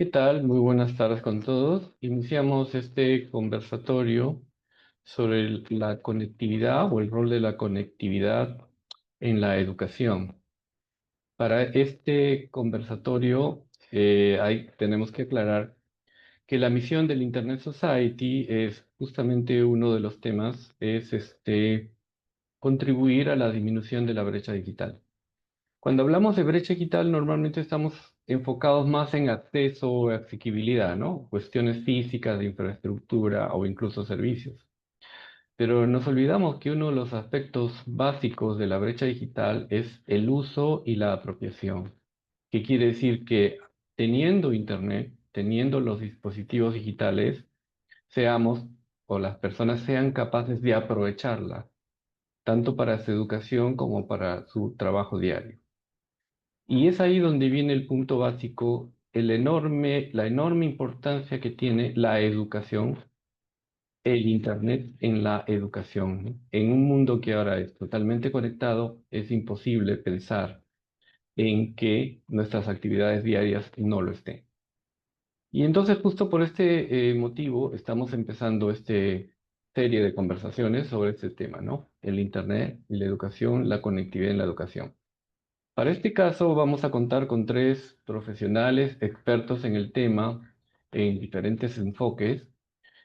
¿Qué tal? Muy buenas tardes con todos. Iniciamos este conversatorio sobre la conectividad o el rol de la conectividad en la educación. Para este conversatorio tenemos que aclarar que la misión del Internet Society es justamente uno de los temas, es contribuir a la disminución de la brecha digital. Cuando hablamos de brecha digital, normalmente estamos enfocados más en acceso o asequibilidad, ¿no? Cuestiones físicas de infraestructura o incluso servicios. Pero nos olvidamos que uno de los aspectos básicos de la brecha digital es el uso y la apropiación, que quiere decir que teniendo Internet, teniendo los dispositivos digitales, seamos o las personas sean capaces de aprovecharla, tanto para su educación como para su trabajo diario. Y es ahí donde viene el punto básico, la enorme importancia que tiene la educación, el Internet en la educación, ¿no? En un mundo que ahora es totalmente conectado, es imposible pensar en que nuestras actividades diarias no lo estén. Y entonces justo por este motivo estamos empezando esta serie de conversaciones sobre este tema, ¿no? El Internet y la educación, la conectividad en la educación. Para este caso vamos a contar con tres profesionales expertos en el tema en diferentes enfoques.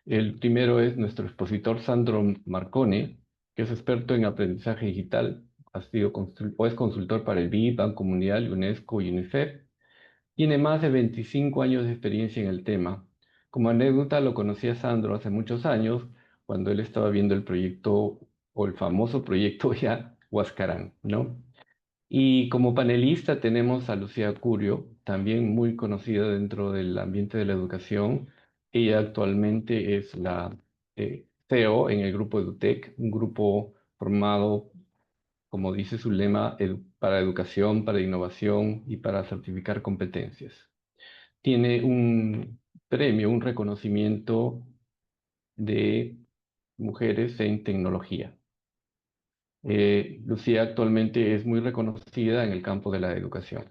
El primero es nuestro expositor Sandro Marcone, que es experto en aprendizaje digital, o es consultor para el BID, Banco Mundial, UNESCO y UNICEF. Tiene más de 25 años de experiencia en el tema. Como anécdota, lo conocí a Sandro hace muchos años, cuando él estaba viendo el proyecto, o el famoso proyecto ya, Huascarán, ¿no? Y como panelista tenemos a Lucía Curio, también muy conocida dentro del ambiente de la educación. Ella actualmente es la CEO en el grupo EduTech, un grupo formado, como dice su lema, para educación, para innovación y para certificar competencias. Tiene un premio, un reconocimiento de mujeres en tecnología. Lucía actualmente es muy reconocida en el campo de la educación.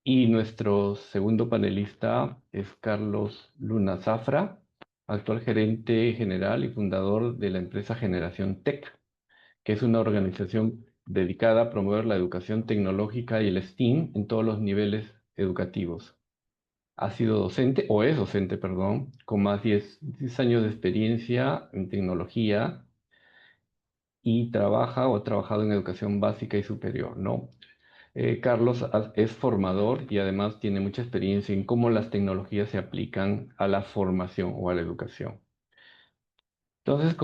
Y nuestro segundo panelista es Carlos Luna Zafra, actual gerente general y fundador de la empresa Generación Tech, que es una organización dedicada a promover la educación tecnológica y el STEAM en todos los niveles educativos. Ha sido docente, o es docente, perdón, con más de 10 años de experiencia en tecnología y trabaja o ha trabajado en educación básica y superior, ¿no? Carlos es formador y además tiene mucha experiencia en cómo las tecnologías se aplican a la formación o a la educación. Entonces,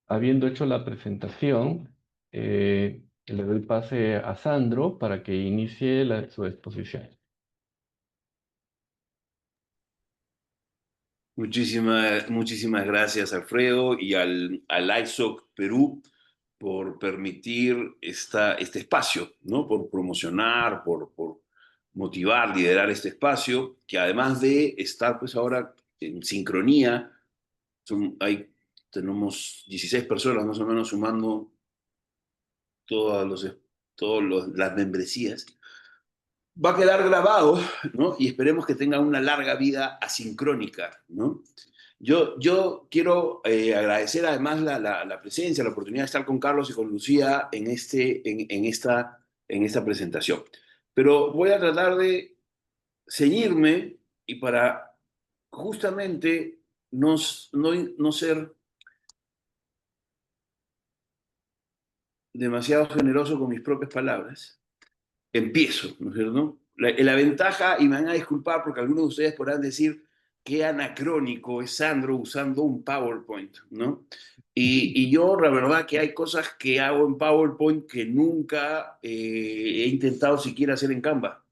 habiendo hecho la presentación, le doy pase a Sandro para que inicie su exposición. Muchísimas gracias, Alfredo, y al ISOC Perú por permitir este espacio, ¿no? Por promocionar, por motivar, liderar este espacio, que además de estar pues ahora en sincronía, tenemos 16 personas más o menos sumando todas las membresías. Va a quedar grabado, ¿no? Y esperemos que tenga una larga vida asincrónica, ¿no? Yo quiero agradecer además la presencia, la oportunidad de estar con Carlos y con Lucía en esta presentación. Pero voy a tratar de ceñirme y para justamente no ser demasiado generoso con mis propias palabras, empiezo, ¿no es cierto? La ventaja, y me van a disculpar porque algunos de ustedes podrán decir qué anacrónico es Sandro usando un PowerPoint, ¿no? Y yo, la verdad, que hay cosas que hago en PowerPoint que nunca he intentado siquiera hacer en Canva,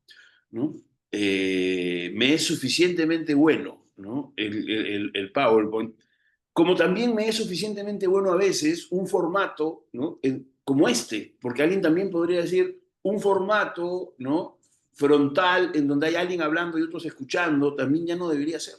¿no? Me es suficientemente bueno, ¿no? El PowerPoint. Como también me es suficientemente bueno a veces un formato, ¿no? Como este, porque alguien también podría decir un formato, ¿no? Frontal, en donde hay alguien hablando y otros escuchando, también ya no debería ser.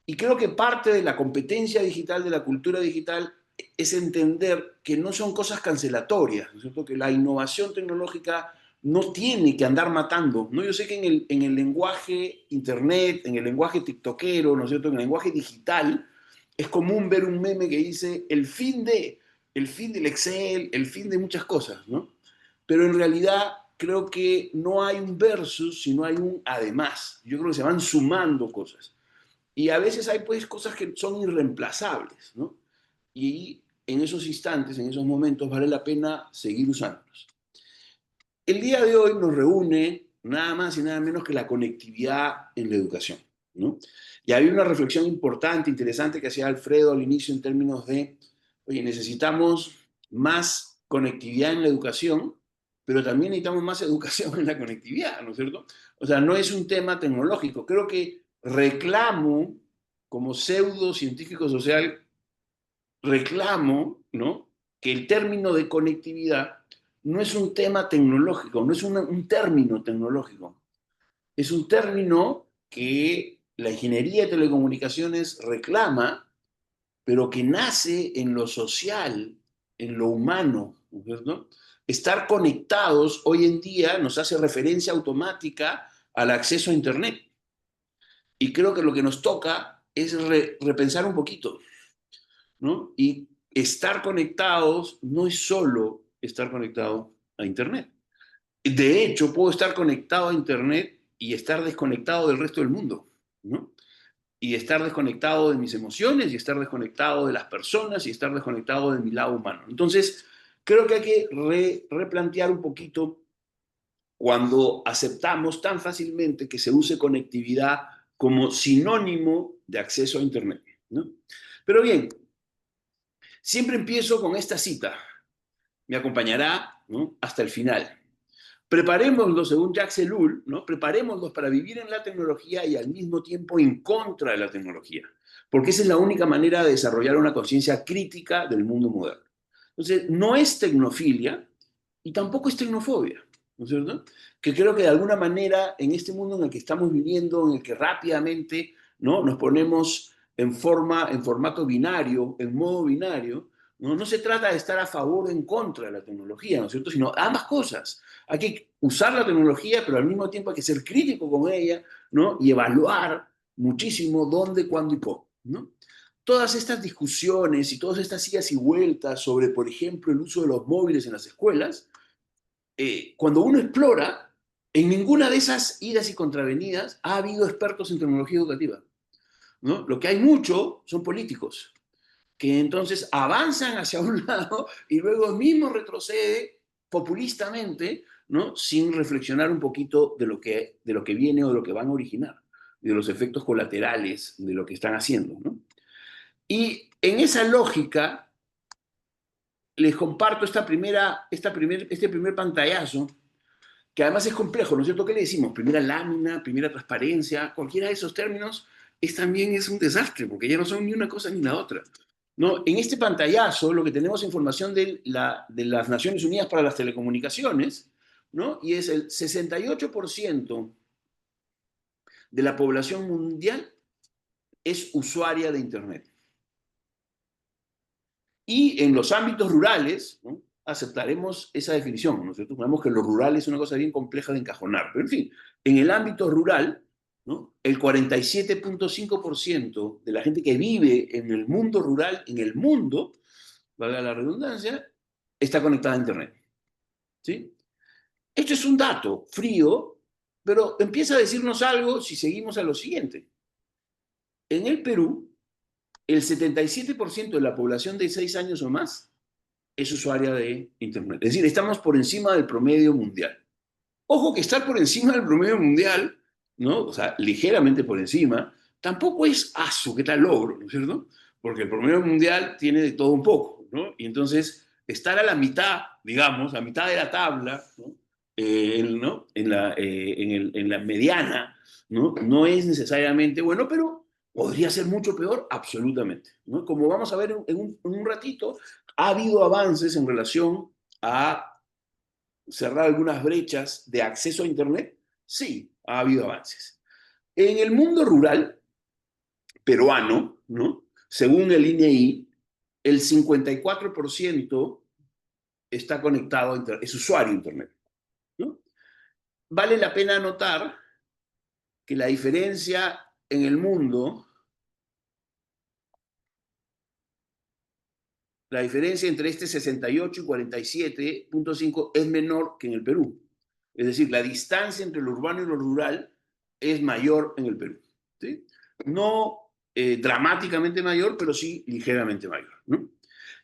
Y creo que parte de la competencia digital, de la cultura digital, es entender que no son cosas cancelatorias, ¿no es cierto? Que la innovación tecnológica no tiene que andar matando, ¿no? Yo sé que en el lenguaje internet, en el lenguaje tiktokero, ¿no es cierto?, en el lenguaje digital, es común ver un meme que dice el fin del Excel, el fin de muchas cosas, ¿no? Pero en realidad creo que no hay un versus, sino hay un además. Yo creo que se van sumando cosas. Y a veces hay pues cosas que son irreemplazables, ¿no? Y en esos instantes, en esos momentos, vale la pena seguir usándolos. El día de hoy nos reúne nada más y nada menos que la conectividad en la educación, ¿no? Y había una reflexión importante, interesante que hacía Alfredo al inicio en términos de, oye, necesitamos más conectividad en la educación, pero también necesitamos más educación en la conectividad, ¿no es cierto? O sea, no es un tema tecnológico. Creo que reclamo, como pseudo científico social, reclamo, ¿no?, que el término de conectividad no es un tema tecnológico, no es un término tecnológico, es un término que la ingeniería de telecomunicaciones reclama, pero que nace en lo social, en lo humano, ¿no es cierto? Estar conectados hoy en día nos hace referencia automática al acceso a Internet. Y creo que lo que nos toca es repensar un poquito, ¿no? Y estar conectados no es solo estar conectado a Internet. De hecho, puedo estar conectado a Internet y estar desconectado del resto del mundo, ¿no? Y estar desconectado de mis emociones, y estar desconectado de las personas, y estar desconectado de mi lado humano. Entonces, creo que hay que replantear un poquito cuando aceptamos tan fácilmente que se use conectividad como sinónimo de acceso a Internet, ¿no? Pero bien, siempre empiezo con esta cita. Me acompañará, ¿no?, hasta el final. Preparémoslo, según Jacques Ellul, ¿no?, preparémoslos para vivir en la tecnología y al mismo tiempo en contra de la tecnología, porque esa es la única manera de desarrollar una conciencia crítica del mundo moderno. Entonces, no es tecnofilia y tampoco es tecnofobia, ¿no es cierto? Que creo que de alguna manera en este mundo en el que estamos viviendo, en el que rápidamente, ¿no?, nos ponemos en formato binario, en modo binario, ¿no? No se trata de estar a favor o en contra de la tecnología, ¿no es cierto?, sino ambas cosas. Hay que usar la tecnología, pero al mismo tiempo hay que ser crítico con ella, ¿no?, y evaluar muchísimo dónde, cuándo y cómo, ¿no? Todas estas discusiones y todas estas idas y vueltas sobre, por ejemplo, el uso de los móviles en las escuelas, cuando uno explora, en ninguna de esas idas y contravenidas ha habido expertos en tecnología educativa, ¿no? Lo que hay mucho son políticos, que entonces avanzan hacia un lado y luego mismo retrocede populistamente, ¿no?, sin reflexionar un poquito de lo que viene o de lo que van a originar, de los efectos colaterales de lo que están haciendo, ¿no? Y en esa lógica les comparto este primer pantallazo, que además es complejo, ¿no es cierto? ¿Qué le decimos? Primera lámina, primera transparencia, cualquiera de esos términos también es un desastre, porque ya no son ni una cosa ni la otra, ¿no? En este pantallazo lo que tenemos es información de las Naciones Unidas para las Telecomunicaciones, ¿no? Y es el 68% de la población mundial es usuaria de Internet. Y en los ámbitos rurales, ¿no?, aceptaremos esa definición, ¿no es cierto? Sabemos que lo rural es una cosa bien compleja de encajonar, pero en fin, en el ámbito rural, ¿no?, el 47.5% de la gente que vive en el mundo rural, en el mundo, valga la redundancia, está conectada a Internet, ¿sí? Esto es un dato frío, pero empieza a decirnos algo si seguimos a lo siguiente. En el Perú, el 77% de la población de 6 años o más es usuaria de Internet. Es decir, estamos por encima del promedio mundial. Ojo que estar por encima del promedio mundial, ¿no?, o sea, ligeramente por encima, tampoco es qué tal logro, ¿no es cierto? Porque el promedio mundial tiene de todo un poco, ¿no? Y entonces, estar a la mitad, digamos, a mitad de la tabla, ¿no?, ¿no?, en la mediana, ¿no?, no es necesariamente bueno, pero podría ser mucho peor, absolutamente, ¿no? Como vamos a ver en un ratito, ha habido avances en relación a cerrar algunas brechas de acceso a Internet. Sí, ha habido avances. En el mundo rural peruano, ¿no?, según el INEI, el 54% está conectado a Internet, es usuario de Internet, ¿no? vale la pena notar que la diferencia en el mundo, la diferencia entre este 68 y 47.5 es menor que en el Perú. Es decir, la distancia entre lo urbano y lo rural es mayor en el Perú. ¿Sí? No dramáticamente mayor, pero sí ligeramente mayor, ¿no?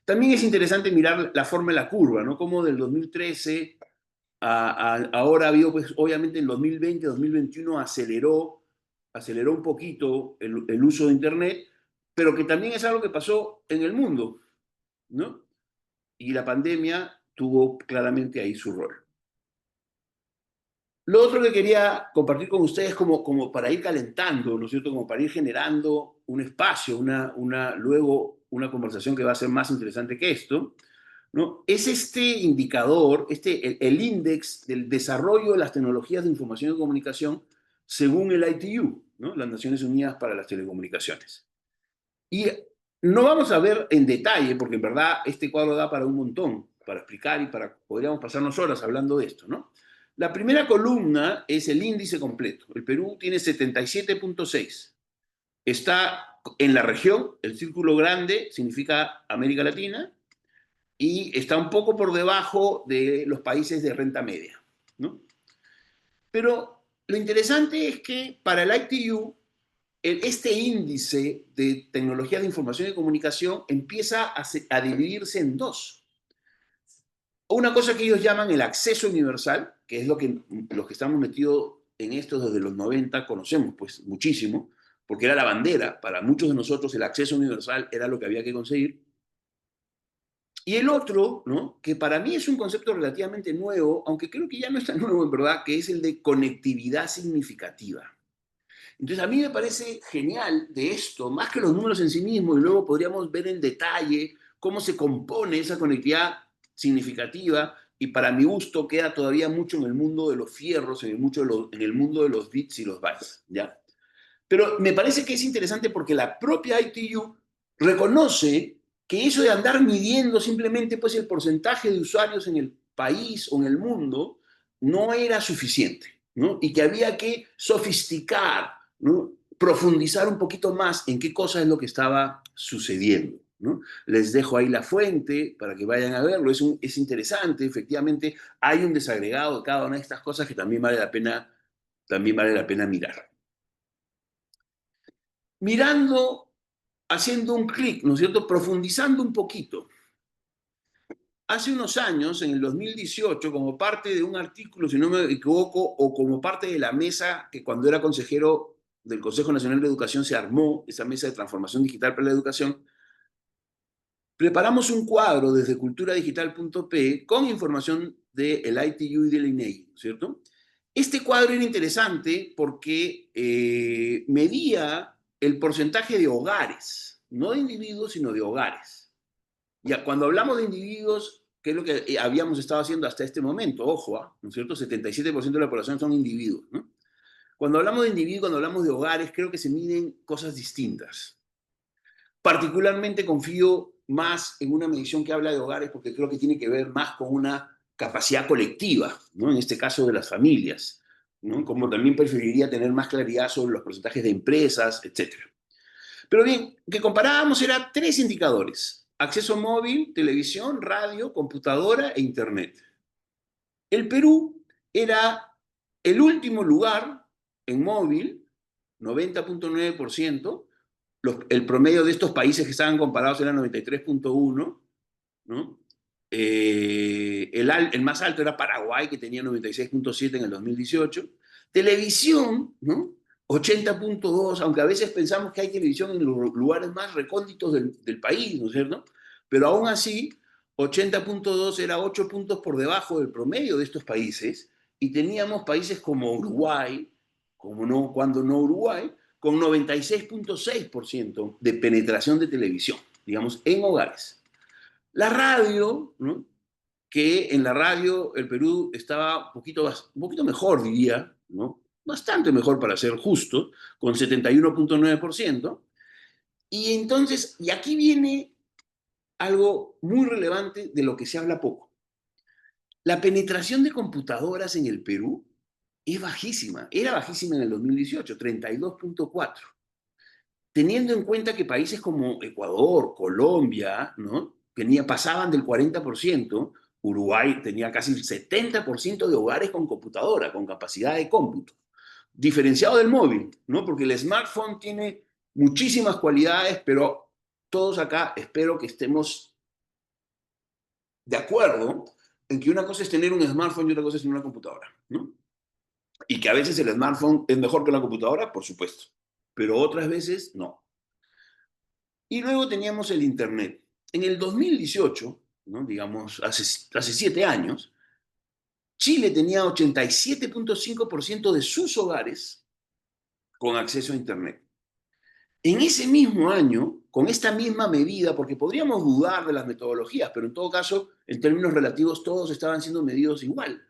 También es interesante mirar la forma de la curva, ¿no? Como del 2013 ahora ha habido, pues, obviamente en 2020, 2021 aceleró un poquito el uso de Internet, pero que también es algo que pasó en el mundo, ¿no? Y la pandemia tuvo claramente ahí su rol. Lo otro que quería compartir con ustedes como para ir calentando, ¿no es cierto? Como para ir generando un espacio, luego una conversación que va a ser más interesante que esto, ¿no? Es este indicador, el índice del desarrollo de las tecnologías de información y comunicación según el ITU, ¿no? Las Naciones Unidas para las Telecomunicaciones. Y no vamos a ver en detalle, porque en verdad este cuadro da para un montón, para explicar y podríamos pasarnos horas hablando de esto, ¿no? La primera columna es el índice completo. El Perú tiene 77.6. Está en la región, el círculo grande significa América Latina, y está un poco por debajo de los países de renta media, ¿no? Pero lo interesante es que para el ITU, este índice de tecnologías de información y comunicación empieza a dividirse en dos. Una cosa que ellos llaman el acceso universal, que es lo que los que estamos metidos en esto desde los 90 conocemos pues muchísimo, porque era la bandera. Para muchos de nosotros el acceso universal era lo que había que conseguir. Y el otro, ¿no? Que para mí es un concepto relativamente nuevo, aunque creo que ya no es tan nuevo en verdad, que es el de conectividad significativa. Entonces a mí me parece genial de esto, más que los números en sí mismos, y luego podríamos ver en detalle cómo se compone esa conectividad significativa, y para mi gusto queda todavía mucho en el mundo de los fierros, en el mundo de los bits y los bytes, ¿ya? Pero me parece que es interesante porque la propia ITU reconoce que eso de andar midiendo simplemente pues, el porcentaje de usuarios en el país o en el mundo no era suficiente, ¿no? Y que había que sofisticar, ¿no? Profundizar un poquito más en qué cosa es lo que estaba sucediendo, ¿no? Les dejo ahí la fuente para que vayan a verlo. Es interesante, efectivamente, hay un desagregado de cada una de estas cosas que también vale la pena mirar. Mirando, haciendo un clic, ¿no es cierto? Profundizando un poquito. Hace unos años, en el 2018, como parte de un artículo, si no me equivoco, o como parte de la mesa que cuando era consejero del Consejo Nacional de Educación se armó, esa mesa de transformación digital para la educación, preparamos un cuadro desde culturadigital.p con información del ITU y del INEI, ¿cierto? Este cuadro era interesante porque medía el porcentaje de hogares, no de individuos, sino de hogares. Ya, cuando hablamos de individuos, que es lo que habíamos estado haciendo hasta este momento, ojo, ¿no es cierto? 77% de la población son individuos, ¿no? Cuando hablamos de individuos, cuando hablamos de hogares, creo que se miden cosas distintas. Particularmente confío más en una medición que habla de hogares porque creo que tiene que ver más con una capacidad colectiva, ¿no? En este caso de las familias, ¿no? Como también preferiría tener más claridad sobre los porcentajes de empresas, etc. Pero bien, que comparábamos eran tres indicadores: acceso móvil, televisión, radio, computadora e internet. El Perú era el último lugar en móvil, 90.9%. El promedio de estos países que estaban comparados era 93.1, ¿no? El más alto era Paraguay, que tenía 96.7 en el 2018. Televisión, ¿no? 80.2, aunque a veces pensamos que hay televisión en los lugares más recónditos del país, ¿no es cierto? Pero aún así, 80.2 era 8 puntos por debajo del promedio de estos países, y teníamos países como Uruguay, cuando no Uruguay, con 96.6% de penetración de televisión, digamos, en hogares. La radio, ¿no? Que en la radio el Perú estaba un poquito mejor, diría, ¿no? Bastante mejor para ser justo, con 71.9%. Y entonces, y aquí viene algo muy relevante de lo que se habla poco. La penetración de computadoras en el Perú es bajísima. Era bajísima en el 2018, 32.4. Teniendo en cuenta que países como Ecuador, Colombia, ¿no? Pasaban del 40%, Uruguay tenía casi el 70% de hogares con computadora, con capacidad de cómputo. Diferenciado del móvil, ¿no? Porque el smartphone tiene muchísimas cualidades, pero todos acá espero que estemos de acuerdo en que una cosa es tener un smartphone y otra cosa es tener una computadora, ¿no? Y que a veces el smartphone es mejor que la computadora, por supuesto, pero otras veces no. Y luego teníamos el Internet. En el 2018, ¿no? Digamos, hace 7 años, Chile tenía 87.5% de sus hogares con acceso a Internet. En ese mismo año, con esta misma medida, porque podríamos dudar de las metodologías, pero en todo caso, en términos relativos, todos estaban siendo medidos igual,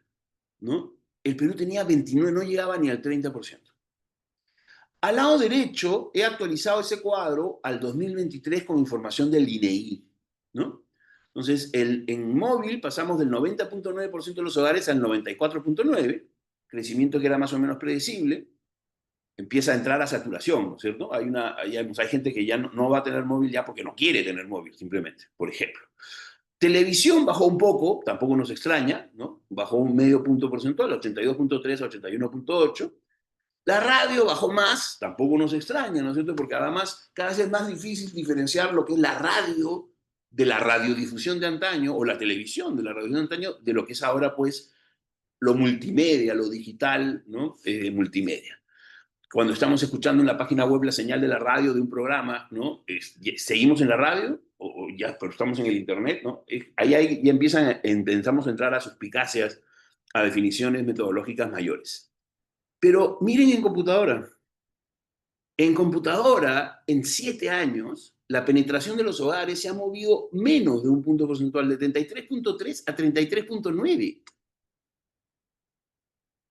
¿no? El Perú tenía 29, no llegaba ni al 30%. Al lado derecho, he actualizado ese cuadro al 2023 con información del INEI, ¿no? Entonces, en móvil pasamos del 90.9% de los hogares al 94.9%, crecimiento que era más o menos predecible. Empieza a entrar a saturación, ¿no es cierto? Hay gente que ya no va a tener móvil ya porque no quiere tener móvil, simplemente, por ejemplo. Televisión bajó un poco, tampoco nos extraña, ¿no? Bajó un medio punto porcentual, 82.3 a 81.8. La radio bajó más, tampoco nos extraña, ¿no es cierto? Porque además cada vez es más difícil diferenciar lo que es la radio de la radiodifusión de antaño o la televisión de la radiodifusión de antaño de lo que es ahora, pues, lo multimedia, lo digital, ¿no? Multimedia. Cuando estamos escuchando en la página web la señal de la radio de un programa, ¿no? ¿Seguimos en la radio o ya pero estamos en el Internet, ¿no? Ahí ya empezamos a entrar a suspicacias, a definiciones metodológicas mayores. Pero miren en computadora. En computadora, en 7 años, la penetración de los hogares se ha movido menos de un punto porcentual, de 33.3 a 33.9.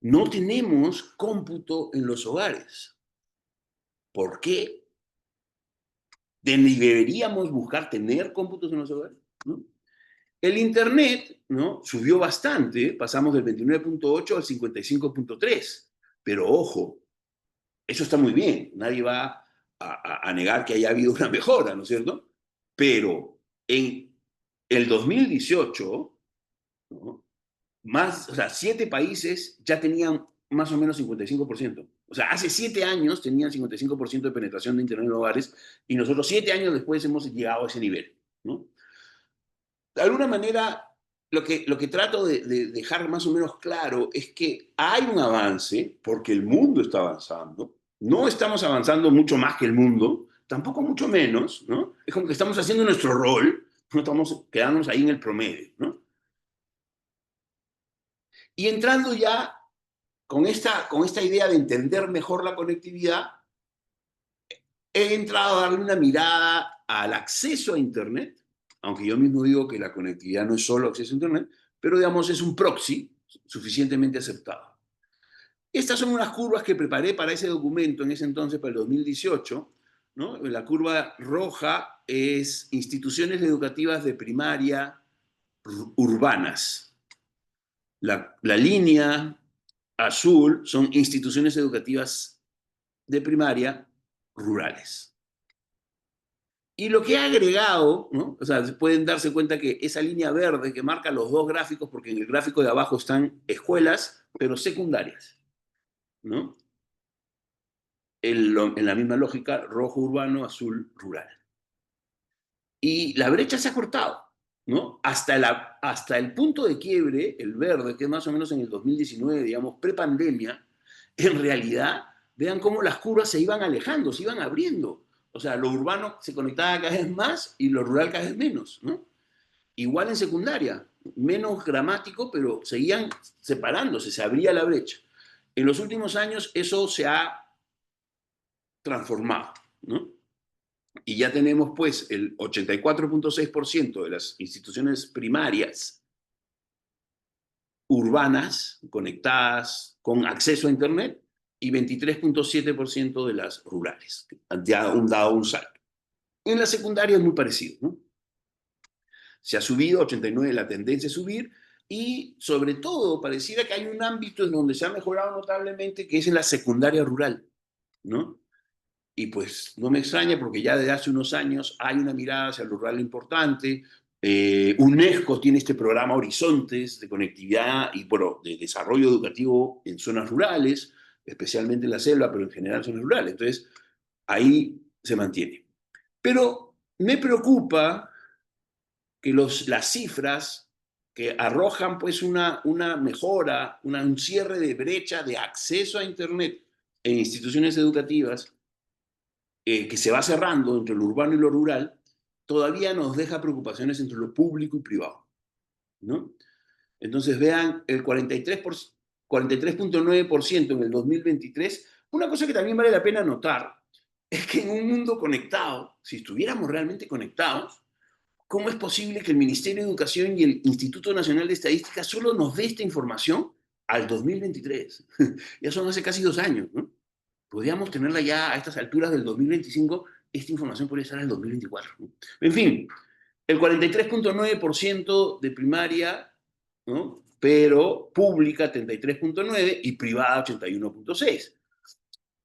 No tenemos cómputo en los hogares. ¿Por qué? Deberíamos buscar tener cómputos en los hogares, ¿no? El Internet, ¿no? Subió bastante, pasamos del 29.8 al 55.3. Pero ojo, eso está muy bien, nadie va a negar que haya habido una mejora, ¿no es cierto? Pero en el 2018, ¿no? O sea, 7 países ya tenían más o menos 55%. O sea, hace 7 años tenían 55% de penetración de Internet en hogares y nosotros 7 años después hemos llegado a ese nivel, ¿no? De alguna manera, lo que trato de dejar más o menos claro es que hay un avance porque el mundo está avanzando. No estamos avanzando mucho más que el mundo, tampoco mucho menos, ¿no? Es como que estamos haciendo nuestro rol, no estamos quedándonos ahí en el promedio, ¿no? Y entrando ya con esta idea de entender mejor la conectividad, he entrado a darle una mirada al acceso a Internet, aunque yo mismo digo que la conectividad no es solo acceso a Internet, pero digamos es un proxy suficientemente aceptado. Estas son unas curvas que preparé para ese documento en ese entonces, para el 2018, ¿no? La curva roja es instituciones educativas de primaria urbanas. La línea azul son instituciones educativas de primaria rurales. Y lo que he agregado, ¿no? O sea, pueden darse cuenta que esa línea verde que marca los dos gráficos, porque en el gráfico de abajo están escuelas, pero secundarias, ¿no? En la misma lógica, rojo urbano, azul rural. Y la brecha se ha cortado, ¿no? Hasta el punto de quiebre, el verde, que es más o menos en el 2019, digamos, prepandemia, en realidad, vean cómo las curvas se iban alejando, se iban abriendo. O sea, lo urbano se conectaba cada vez más y lo rural cada vez menos, ¿no? Igual en secundaria, menos gramático, pero seguían separándose, se abría la brecha. En los últimos años eso se ha transformado, ¿no? Y ya tenemos pues el 84.6% de las instituciones primarias urbanas conectadas con acceso a Internet y 23.7% de las rurales. Ya han dado un salto. En la secundaria es muy parecido, ¿no? Se ha subido, 89, la tendencia es subir, y sobre todo pareciera que hay un ámbito en donde se ha mejorado notablemente, que es en la secundaria rural, ¿no? Y pues no me extraña porque ya desde hace unos años hay una mirada hacia el rural importante. UNESCO tiene este programa Horizontes de conectividad y bueno, de desarrollo educativo en zonas rurales, especialmente en la selva, pero en general en zonas rurales. Entonces, ahí se mantiene. Pero me preocupa que las cifras que arrojan pues una mejora, un cierre de brecha de acceso a Internet en instituciones educativas que se va cerrando entre lo urbano y lo rural, todavía nos deja preocupaciones entre lo público y privado, ¿no? Entonces vean el 43.9% en el 2023. Una cosa que también vale la pena notar es que en un mundo conectado, si estuviéramos realmente conectados, ¿cómo es posible que el Ministerio de Educación y el Instituto Nacional de Estadística solo nos dé esta información al 2023? Ya son hace casi 2 años, ¿no? Podríamos tenerla ya a estas alturas del 2025, esta información podría estar en el 2024, ¿no? En fin, el 43.9% de primaria, ¿no? Pero pública 33.9% y privada 81.6%.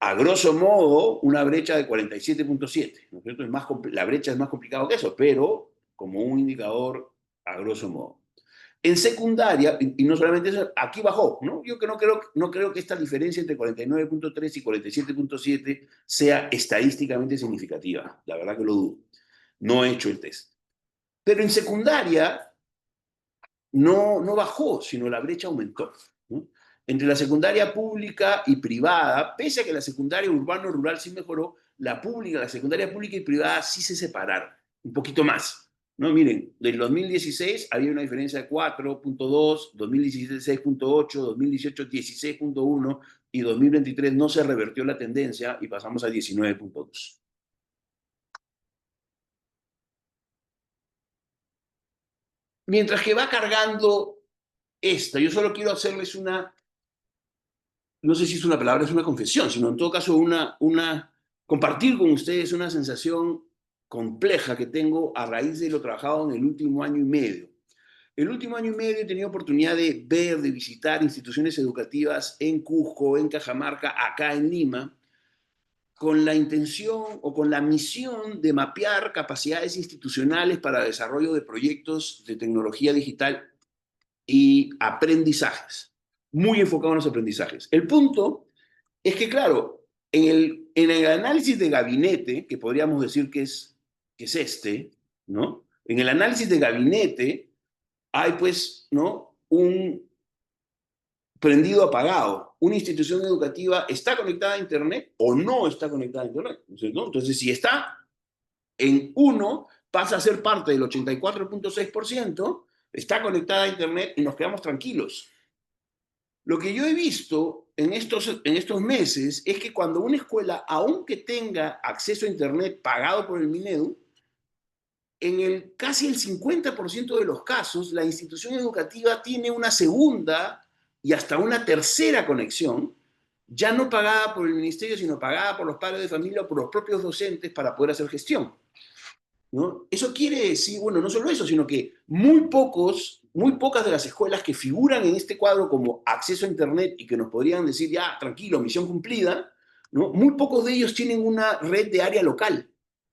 A grosso modo, una brecha de 47.7%, ¿no es cierto? La brecha es más complicada que eso, pero como un indicador a grosso modo. En secundaria, y no solamente eso, aquí bajó, ¿no? Yo que no creo que esta diferencia entre 49.3 y 47.7 sea estadísticamente significativa. La verdad que lo dudo. No he hecho el test. Pero en secundaria no bajó, sino la brecha aumentó, ¿no? Entre la secundaria pública y privada, pese a que la secundaria urbano-rural sí mejoró, la secundaria pública y privada sí se separaron un poquito más, ¿no? Miren, del 2016 había una diferencia de 4.2, 2017 6.8, 2018 16.1 y 2023 no se revertió la tendencia y pasamos a 19.2. Mientras que va cargando yo solo quiero hacerles no sé si es una palabra, es una confesión, sino en todo caso compartir con ustedes una sensación compleja que tengo a raíz de lo trabajado en el último año y medio. El último año y medio he tenido oportunidad de ver, de visitar instituciones educativas en Cusco, en Cajamarca, acá en Lima, con la intención o con la misión de mapear capacidades institucionales para desarrollo de proyectos de tecnología digital y aprendizajes, muy enfocado en los aprendizajes. El punto es que, claro, en el análisis de gabinete, que podríamos decir que es ¿no? En el análisis de gabinete hay, pues, ¿no? Un prendido apagado. Una institución educativa está conectada a Internet o no está conectada a Internet, ¿no? Entonces, si está en uno, pasa a ser parte del 84.6%, está conectada a Internet y nos quedamos tranquilos. Lo que yo he visto en estos meses es que cuando una escuela, aunque tenga acceso a Internet pagado por el Minedu, en casi el 50% de los casos, la institución educativa tiene una segunda y hasta una tercera conexión, ya no pagada por el ministerio, sino pagada por los padres de familia o por los propios docentes para poder hacer gestión, ¿no? Eso quiere decir, bueno, no solo eso, sino que muy pocas de las escuelas que figuran en este cuadro como acceso a Internet y que nos podrían decir, ya, tranquilo, misión cumplida, ¿no? Muy pocos de ellos tienen una red de área local.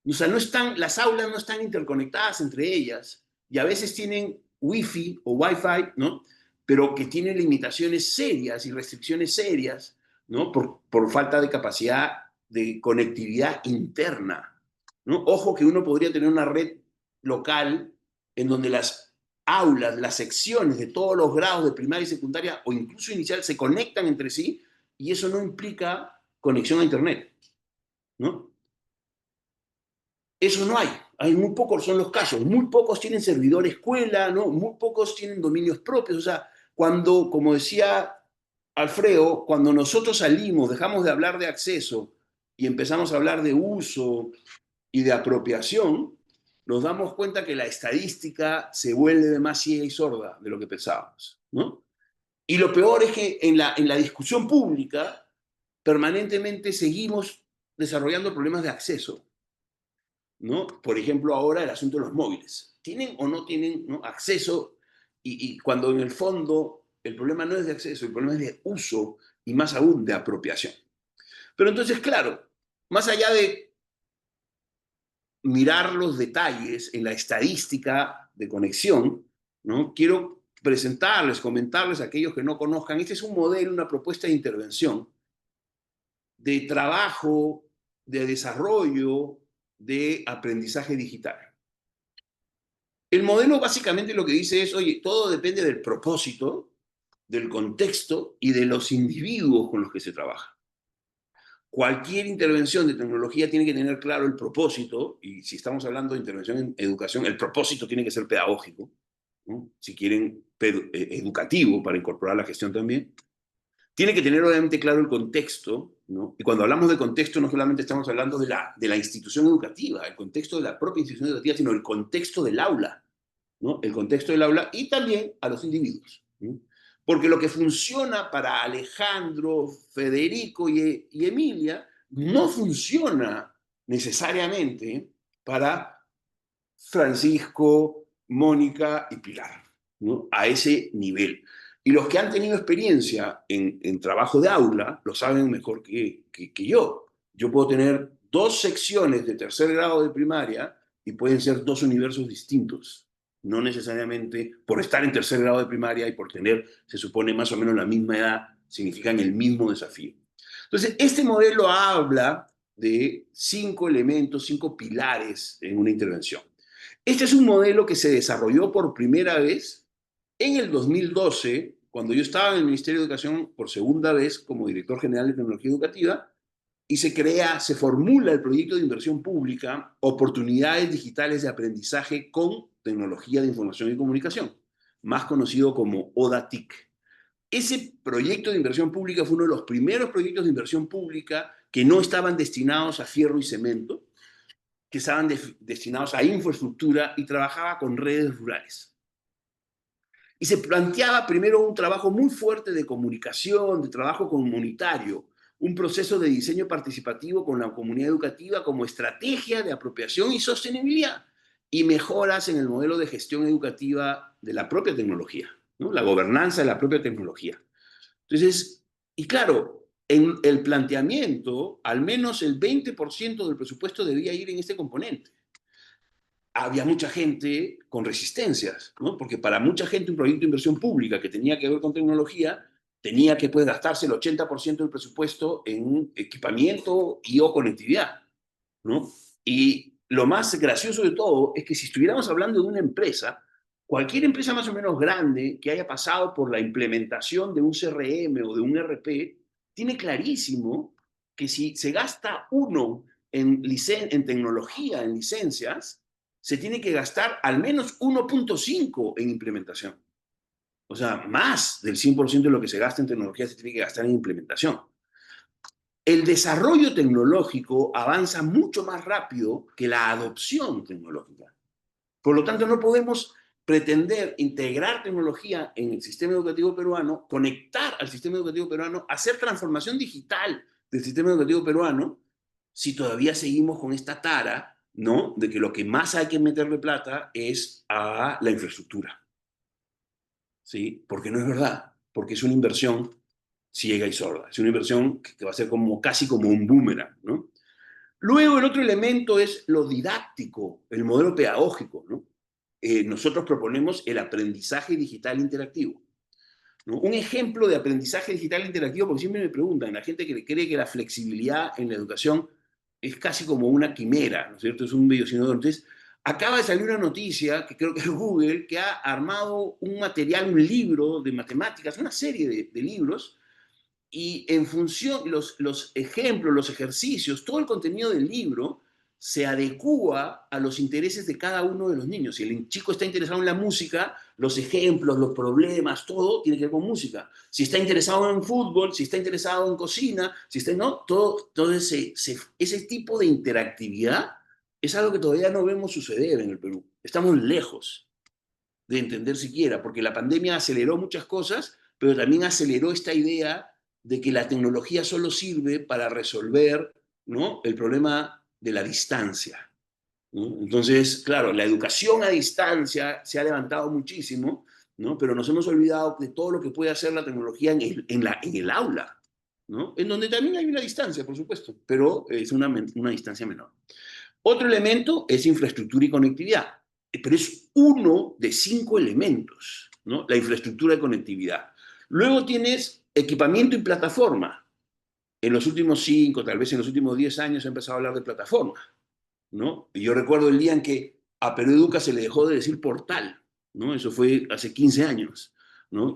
O sea, las aulas no están interconectadas entre ellas y a veces tienen Wi-Fi o Wi-Fi, ¿no? Pero que tienen limitaciones serias y restricciones serias, ¿no? Por falta de capacidad de conectividad interna, ¿no? Ojo que uno podría tener una red local en donde las aulas, las secciones de todos los grados de primaria y secundaria o incluso inicial se conectan entre sí y eso no implica conexión a Internet, ¿no? Eso no hay muy pocos son los casos, muy pocos tienen servidor escuela, ¿no? Muy pocos tienen dominios propios, o sea, como decía Alfredo, cuando nosotros salimos, dejamos de hablar de acceso y empezamos a hablar de uso y de apropiación, nos damos cuenta que la estadística se vuelve más ciega y sorda de lo que pensábamos, ¿no? Y lo peor es que en la discusión pública permanentemente seguimos desarrollando problemas de acceso, ¿no? Por ejemplo, ahora el asunto de los móviles. ¿Tienen o no tienen, ¿no? acceso? y cuando en el fondo el problema no es de acceso, el problema es de uso y más aún de apropiación. Pero entonces, claro, más allá de mirar los detalles en la estadística de conexión, ¿no? Quiero presentarles, comentarles a aquellos que no conozcan, este es un modelo, una propuesta de intervención, de trabajo, de desarrollo, de aprendizaje digital. El modelo básicamente lo que dice es, oye, todo depende del propósito, del contexto y de los individuos con los que se trabaja. Cualquier intervención de tecnología tiene que tener claro el propósito, y si estamos hablando de intervención en educación, el propósito tiene que ser pedagógico, ¿no? Si quieren, educativo para incorporar la gestión también. Tiene que tener obviamente claro el contexto, ¿no? Y cuando hablamos de contexto no solamente estamos hablando de la institución educativa, el contexto de la propia institución educativa, sino el contexto del aula, ¿no? El contexto del aula y también a los individuos, ¿no? Porque lo que funciona para Alejandro, Federico y Emilia no funciona necesariamente para Francisco, Mónica y Pilar, ¿no? A ese nivel. Y los que han tenido experiencia en trabajo de aula lo saben mejor que yo. Yo puedo tener dos secciones de tercer grado de primaria y pueden ser dos universos distintos. No necesariamente por estar en tercer grado de primaria y por tener, se supone, más o menos la misma edad, significan el mismo desafío. Entonces, este modelo habla de 5 elementos, 5 pilares en una intervención. Este es un modelo que se desarrolló por primera vez en el 2012, cuando yo estaba en el Ministerio de Educación por segunda vez como director general de tecnología educativa, y se formula el proyecto de inversión pública Oportunidades Digitales de Aprendizaje con Tecnología de Información y Comunicación, más conocido como ODA-TIC. Ese proyecto de inversión pública fue uno de los primeros proyectos de inversión pública que no estaban destinados a fierro y cemento, que estaban destinados a infraestructura y trabajaba con redes rurales. Y se planteaba primero un trabajo muy fuerte de comunicación, de trabajo comunitario, un proceso de diseño participativo con la comunidad educativa como estrategia de apropiación y sostenibilidad, y mejoras en el modelo de gestión educativa de la propia tecnología, ¿no? La gobernanza de la propia tecnología. Entonces, y claro, en el planteamiento, al menos el 20% del presupuesto debía ir en este componente. Había mucha gente con resistencias, ¿no? Porque para mucha gente un proyecto de inversión pública que tenía que ver con tecnología tenía que pues, gastarse el 80% del presupuesto en equipamiento y o conectividad, ¿no? Y lo más gracioso de todo es que si estuviéramos hablando de una empresa, cualquier empresa más o menos grande que haya pasado por la implementación de un CRM o de un ERP, tiene clarísimo que si se gasta uno en tecnología, en licencias, se tiene que gastar al menos 1.5 en implementación. O sea, más del 100% de lo que se gasta en tecnología se tiene que gastar en implementación. El desarrollo tecnológico avanza mucho más rápido que la adopción tecnológica. Por lo tanto, no podemos pretender integrar tecnología en el sistema educativo peruano, conectar al sistema educativo peruano, hacer transformación digital del sistema educativo peruano, si todavía seguimos con esta tara, ¿no? De que lo que más hay que meterle plata es a la infraestructura. ¿Sí? Porque no es verdad, porque es una inversión ciega y sorda. Es una inversión que va a ser como, casi como un boomerang, ¿no? Luego el otro elemento es lo didáctico, el modelo pedagógico, ¿no? Nosotros proponemos el aprendizaje digital interactivo, ¿no? Un ejemplo de aprendizaje digital interactivo, porque siempre me preguntan, la gente que cree que la flexibilidad en la educación es casi como una quimera, ¿no es cierto? Es un biosinodoro. Entonces, acaba de salir una noticia, que creo que es Google, que ha armado un material, un libro de matemáticas, una serie de libros, y en función, los ejemplos, los ejercicios, todo el contenido del libro se adecúa a los intereses de cada uno de los niños. Si el chico está interesado en la música, los ejemplos, los problemas, todo tiene que ver con música. Si está interesado en fútbol, si está interesado en cocina, si está, ¿no? Todo ese tipo de interactividad es algo que todavía no vemos suceder en el Perú. Estamos lejos de entender siquiera, porque la pandemia aceleró muchas cosas, pero también aceleró esta idea de que la tecnología solo sirve para resolver, ¿no? El problema de la distancia, ¿no? Entonces, claro, la educación a distancia se ha levantado muchísimo ¿no? Pero nos hemos olvidado de todo lo que puede hacer la tecnología en el aula, ¿no? En donde también hay una distancia, por supuesto, pero es una distancia menor. Otro elemento es infraestructura y conectividad, pero es uno de 5 elementos, ¿no? La infraestructura de conectividad. Luego tienes equipamiento y plataforma. En los últimos 5, tal vez en los últimos 10 años se ha empezado a hablar de plataforma, ¿no? Y yo recuerdo el día en que a Perú Educa se le dejó de decir portal, ¿no? Eso fue hace 15 años, ¿no?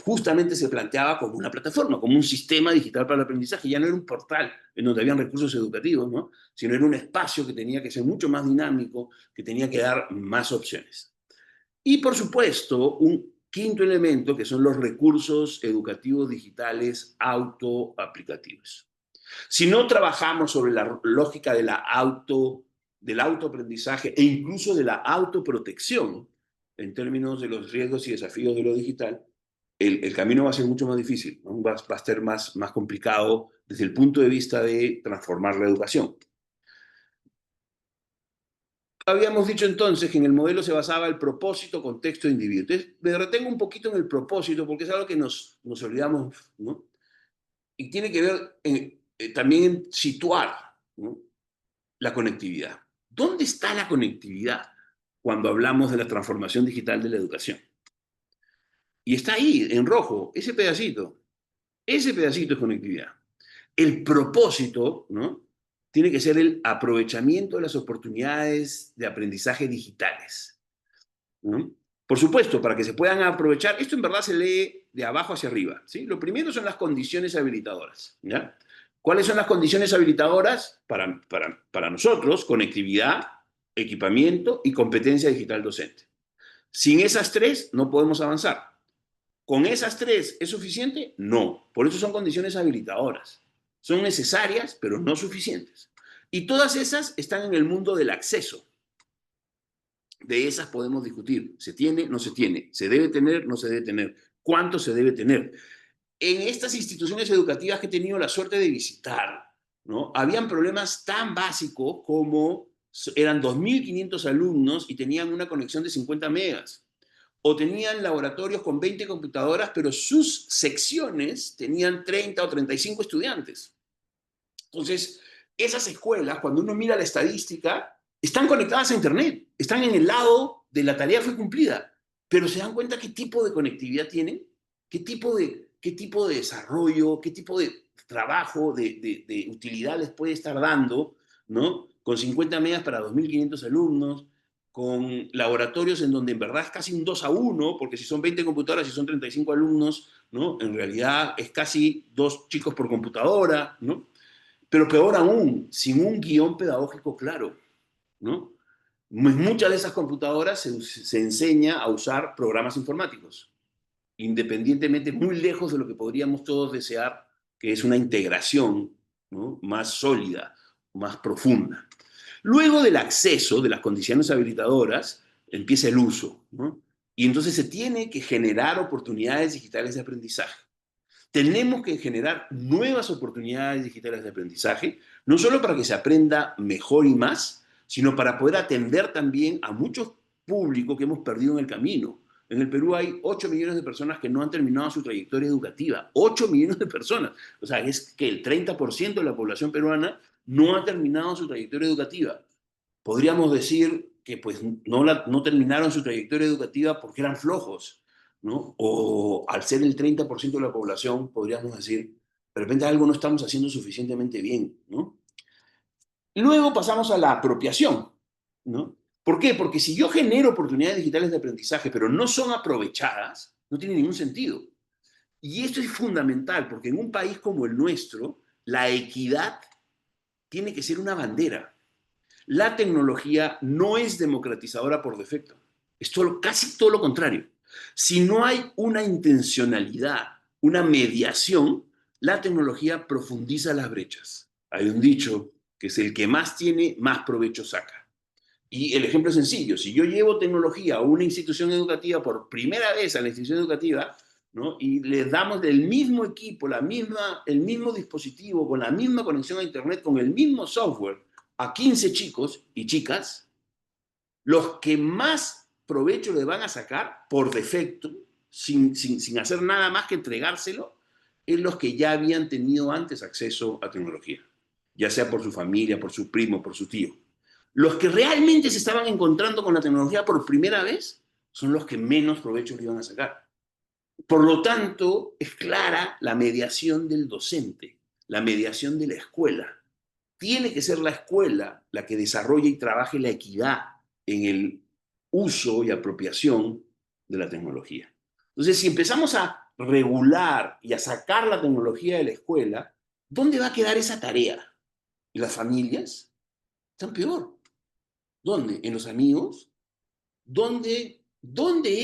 Justamente se planteaba como una plataforma, como un sistema digital para el aprendizaje. Ya no era un portal en donde habían recursos educativos, ¿no? Sino era un espacio que tenía que ser mucho más dinámico, que tenía que dar más opciones. Y por supuesto, un quinto elemento que son los recursos educativos digitales autoaplicativos. Si no trabajamos sobre la lógica del autoaprendizaje e incluso de la autoprotección en términos de los riesgos y desafíos de lo digital, el camino va a ser mucho más difícil, ¿no? Va a ser más complicado desde el punto de vista de transformar la educación. Habíamos dicho entonces que en el modelo se basaba el propósito, contexto e individuo. Entonces, me retengo un poquito en el propósito porque es algo que nos olvidamos, ¿no? Y tiene que ver también en situar, ¿no?, la conectividad. ¿Dónde está la conectividad cuando hablamos de la transformación digital de la educación? Y está ahí, en rojo, ese pedacito. Ese pedacito es conectividad. El propósito, ¿no?, tiene que ser el aprovechamiento de las oportunidades de aprendizaje digitales, ¿no? Por supuesto, para que se puedan aprovechar, esto en verdad se lee de abajo hacia arriba, ¿sí? Lo primero son las condiciones habilitadoras, ¿ya? ¿Cuáles son las condiciones habilitadoras para nosotros? Conectividad, equipamiento y competencia digital docente. Sin esas tres no podemos avanzar. ¿Con esas tres es suficiente? No. Por eso son condiciones habilitadoras. Son necesarias, pero no suficientes. Y todas esas están en el mundo del acceso. De esas podemos discutir. ¿Se tiene? ¿No se tiene? ¿Se debe tener? ¿No se debe tener? ¿Cuánto se debe tener? En estas instituciones educativas que he tenido la suerte de visitar, ¿no?, habían problemas tan básicos como eran 2.500 alumnos y tenían una conexión de 50 megas. O tenían laboratorios con 20 computadoras, pero sus secciones tenían 30 o 35 estudiantes. Entonces, esas escuelas, cuando uno mira la estadística, están conectadas a Internet, están en el lado de la tarea fue cumplida, pero se dan cuenta qué tipo de conectividad tienen, qué tipo de desarrollo, qué tipo de trabajo, de utilidad les puede estar dando, ¿no? Con 50 megas para 2.500 alumnos, con laboratorios en donde en verdad es casi un 2-1, porque si son 20 computadoras y son 35 alumnos, ¿no?, en realidad es casi 2 chicos por computadora, ¿no? Pero peor aún, sin un guión pedagógico claro, ¿no? En muchas de esas computadoras se enseña a usar programas informáticos, independientemente, muy lejos de lo que podríamos todos desear, que es una integración, ¿no?, más sólida, más profunda. Luego del acceso, de las condiciones habilitadoras, empieza el uso, ¿no? Y entonces se tiene que generar oportunidades digitales de aprendizaje. Tenemos que generar nuevas oportunidades digitales de aprendizaje, no solo para que se aprenda mejor y más, sino para poder atender también a muchos públicos que hemos perdido en el camino. En el Perú hay 8 millones de personas que no han terminado su trayectoria educativa. 8 millones de personas. O sea, es que el 30% de la población peruana no ha terminado su trayectoria educativa. Podríamos decir que pues no terminaron su trayectoria educativa porque eran flojos, ¿no? O al ser el 30% de la población, podríamos decir, de repente algo no estamos haciendo suficientemente bien, ¿no? Luego pasamos a la apropiación, ¿no? ¿Por qué? Porque si yo genero oportunidades digitales de aprendizaje, pero no son aprovechadas, no tiene ningún sentido. Y esto es fundamental, porque en un país como el nuestro, la equidad tiene que ser una bandera. La tecnología no es democratizadora por defecto. Es casi todo lo contrario. Si no hay una intencionalidad, una mediación, la tecnología profundiza las brechas. Hay un dicho que es el que más tiene, más provecho saca. Y el ejemplo es sencillo. Si yo llevo tecnología a una institución educativa por primera vez a la institución educativa, ¿no?, y le damos el mismo equipo, el mismo dispositivo, con la misma conexión a Internet, con el mismo software, a 15 chicos y chicas, los que más provecho le van a sacar por defecto, sin hacer nada más que entregárselo, es los que ya habían tenido antes acceso a tecnología, ya sea por su familia, por su primo, por su tío. Los que realmente se estaban encontrando con la tecnología por primera vez son los que menos provecho le iban a sacar. Por lo tanto, es clara la mediación del docente, la mediación de la escuela. Tiene que ser la escuela la que desarrolle y trabaje la equidad en el uso y apropiación de la tecnología. Entonces, si empezamos a regular y a sacar la tecnología de la escuela, ¿dónde va a quedar esa tarea? ¿Y las familias? Están peor. ¿Dónde? ¿En los amigos? ¿Dónde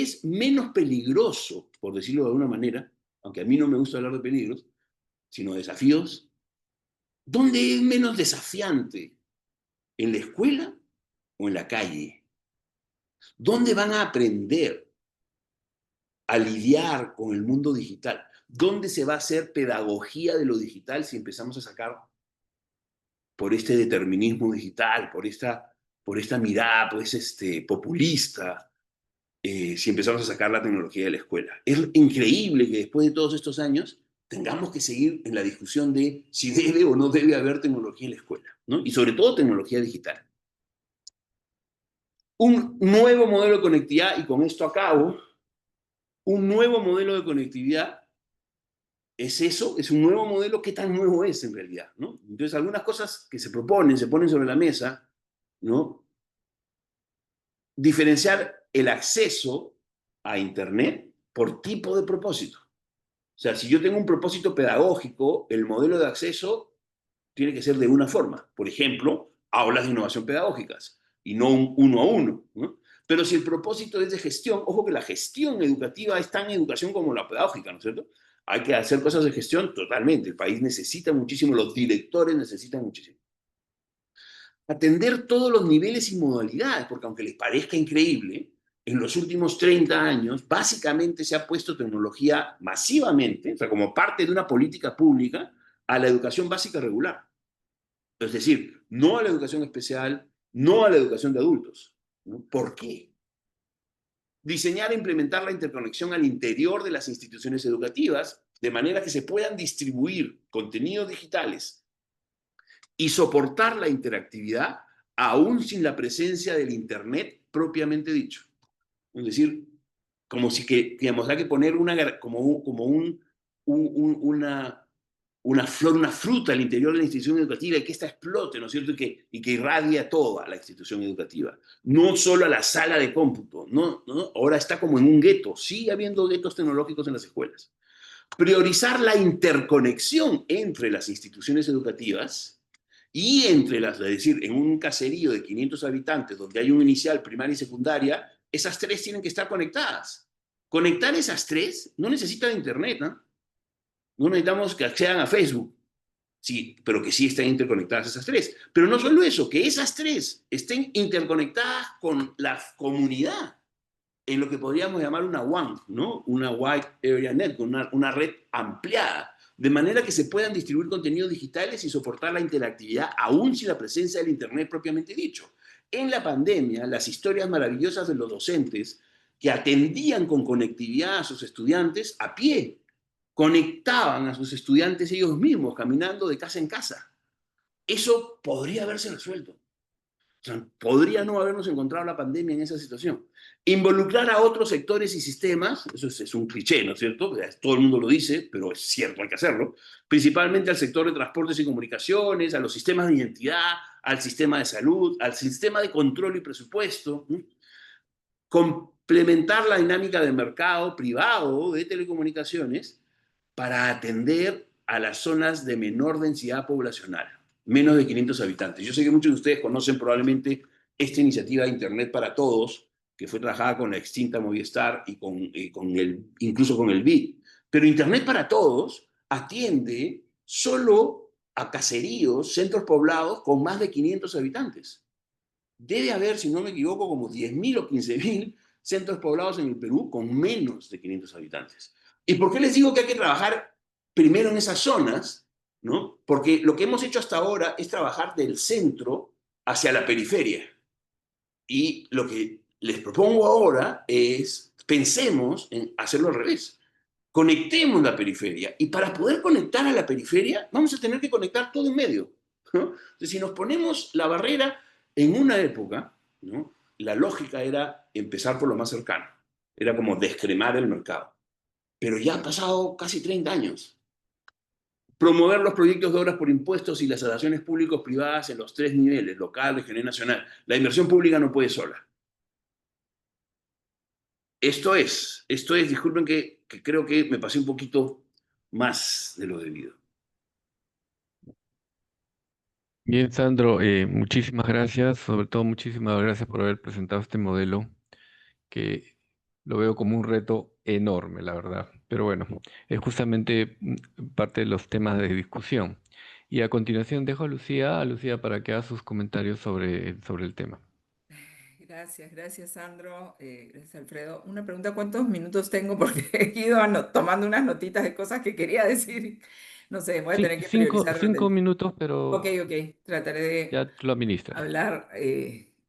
es menos peligroso, por decirlo de alguna manera, aunque a mí no me gusta hablar de peligros, sino desafíos? ¿Dónde es menos desafiante? ¿En la escuela o en la calle? ¿Dónde van a aprender a lidiar con el mundo digital? ¿Dónde se va a hacer pedagogía de lo digital si empezamos a sacar por este determinismo digital, por esta mirada pues, populista, si empezamos a sacar la tecnología de la escuela? Es increíble que después de todos estos años tengamos que seguir en la discusión de si debe o no debe haber tecnología en la escuela, ¿no? Y sobre todo tecnología digital. Un nuevo modelo de conectividad, y con esto acabo, un nuevo modelo de conectividad es eso, es un nuevo modelo. ¿Qué tan nuevo es en realidad? ¿No? Entonces, algunas cosas que se proponen, se ponen sobre la mesa, ¿no? Diferenciar el acceso a Internet por tipo de propósito. O sea, si yo tengo un propósito pedagógico, el modelo de acceso tiene que ser de una forma. Por ejemplo, aulas de innovación pedagógicas y no un uno a uno, ¿no? Pero si el propósito es de gestión, ojo que la gestión educativa es tan educación como la pedagógica, ¿no es cierto? Hay que hacer cosas de gestión totalmente. El país necesita muchísimo, los directores necesitan muchísimo. Atender todos los niveles y modalidades, porque aunque les parezca increíble, en los últimos 30 años básicamente se ha puesto tecnología masivamente, o sea, como parte de una política pública, a la educación básica regular. Es decir, no a la educación especial, no a la educación de adultos, ¿no? ¿Por qué? Diseñar e implementar la interconexión al interior de las instituciones educativas, de manera que se puedan distribuir contenidos digitales y soportar la interactividad aún sin la presencia del Internet propiamente dicho. Es decir, como si que, digamos, hay que poner una flor, una fruta al interior de la institución educativa y que ésta explote, ¿no es cierto? Y que irradie a toda la institución educativa. No solo a la sala de cómputo, ¿no? Ahora está como en un gueto. Sigue habiendo guetos tecnológicos en las escuelas. Priorizar la interconexión entre las instituciones educativas y entre las, es decir, en un caserío de 500 habitantes donde hay un inicial, primaria y secundaria, esas tres tienen que estar conectadas. Conectar esas tres no necesita de internet, ¿no? No necesitamos que accedan a Facebook, sí, pero que sí estén interconectadas esas tres. Pero no solo eso, que esas tres estén interconectadas con la comunidad, en lo que podríamos llamar una WAN, ¿no? Una Wide Area Network, una red ampliada, de manera que se puedan distribuir contenidos digitales y soportar la interactividad aún sin la presencia del Internet propiamente dicho. En la pandemia, las historias maravillosas de los docentes que atendían con conectividad a sus estudiantes a pie, conectaban a sus estudiantes ellos mismos, caminando de casa en casa. Eso podría haberse resuelto. O sea, podría no habernos encontrado la pandemia en esa situación. Involucrar a otros sectores y sistemas, eso es un cliché, ¿no es cierto? Todo el mundo lo dice, pero es cierto, hay que hacerlo. Principalmente al sector de transportes y comunicaciones, a los sistemas de identidad, al sistema de salud, al sistema de control y presupuesto. ¿No? Complementar la dinámica del mercado privado de telecomunicaciones para atender a las zonas de menor densidad poblacional, menos de 500 habitantes. Yo sé que muchos de ustedes conocen probablemente esta iniciativa de Internet para Todos, que fue trabajada con la extinta Movistar y incluso con el BID. Pero Internet para Todos atiende solo a caseríos, centros poblados con más de 500 habitantes. Debe haber, si no me equivoco, como 10.000 o 15.000 centros poblados en el Perú con menos de 500 habitantes. ¿Y por qué les digo que hay que trabajar primero en esas zonas? ¿No? Porque lo que hemos hecho hasta ahora es trabajar del centro hacia la periferia. Y lo que les propongo ahora es, pensemos en hacerlo al revés. Conectemos la periferia. Y para poder conectar a la periferia, vamos a tener que conectar todo en medio, ¿no? Entonces, si nos ponemos la barrera en una época, ¿no? La lógica era empezar por lo más cercano. Era como descremar el mercado. Pero ya han pasado casi 30 años. Promover los proyectos de obras por impuestos y las relaciones públicos-privadas en los tres niveles, local, regional y nacional. La inversión pública no puede sola. Disculpen que creo que me pasé un poquito más de lo debido. Bien, Sandro, muchísimas gracias, sobre todo muchísimas gracias por haber presentado este modelo que lo veo como un reto enorme, la verdad. Pero bueno, es justamente parte de los temas de discusión. Y a continuación dejo a Lucía para que haga sus comentarios sobre el tema. Gracias, gracias Sandro, gracias Alfredo. Una pregunta, ¿cuántos minutos tengo? Porque he ido tomando unas notitas de cosas que quería decir. No sé, voy a tener que priorizar. Cinco minutos, Ok, pero ok, trataré de ya lo administras. hablar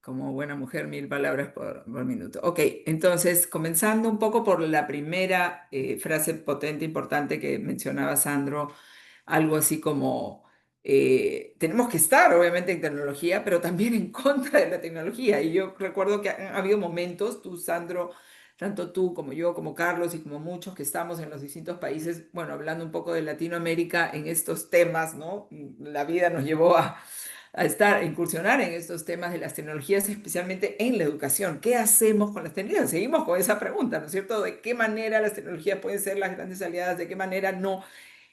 como buena mujer, 1000 palabras por minuto. Ok, entonces, comenzando un poco por la primera frase potente, importante que mencionaba Sandro, algo así como, tenemos que estar obviamente en tecnología, pero también en contra de la tecnología. Y yo recuerdo que ha habido momentos, tú, Sandro, tanto tú como yo, como Carlos y como muchos que estamos en los distintos países, bueno, hablando un poco de Latinoamérica en estos temas, ¿no? La vida nos llevó a estar, a incursionar en estos temas de las tecnologías, especialmente en la educación. ¿Qué hacemos con las tecnologías? Seguimos con esa pregunta, ¿no es cierto? ¿De qué manera las tecnologías pueden ser las grandes aliadas? ¿De qué manera no?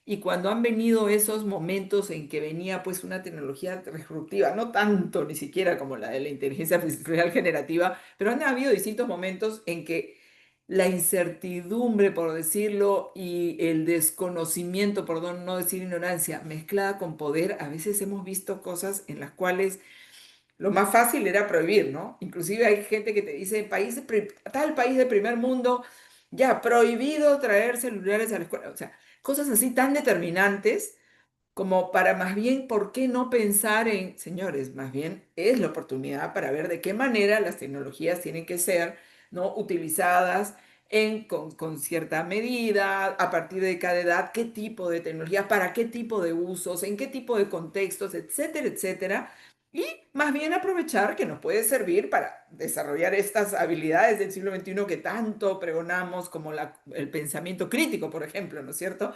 Y cuando han venido esos momentos en que venía pues una tecnología disruptiva, no tanto ni siquiera como la de la inteligencia artificial generativa, pero han habido distintos momentos en que la incertidumbre, por decirlo, y el desconocimiento, por no decir ignorancia, mezclada con poder, a veces hemos visto cosas en las cuales lo más fácil era prohibir, ¿no? Inclusive hay gente que te dice, tal país de primer mundo, ya, prohibido traer celulares a la escuela. O sea, cosas así tan determinantes como para más bien, ¿por qué no pensar en, señores, más bien es la oportunidad para ver de qué manera las tecnologías tienen que ser, ¿no? Utilizadas con cierta medida, a partir de cada edad, qué tipo de tecnología, para qué tipo de usos, en qué tipo de contextos, etcétera, etcétera. Y más bien aprovechar que nos puede servir para desarrollar estas habilidades del siglo XXI que tanto pregonamos, como el pensamiento crítico, por ejemplo, ¿no es cierto?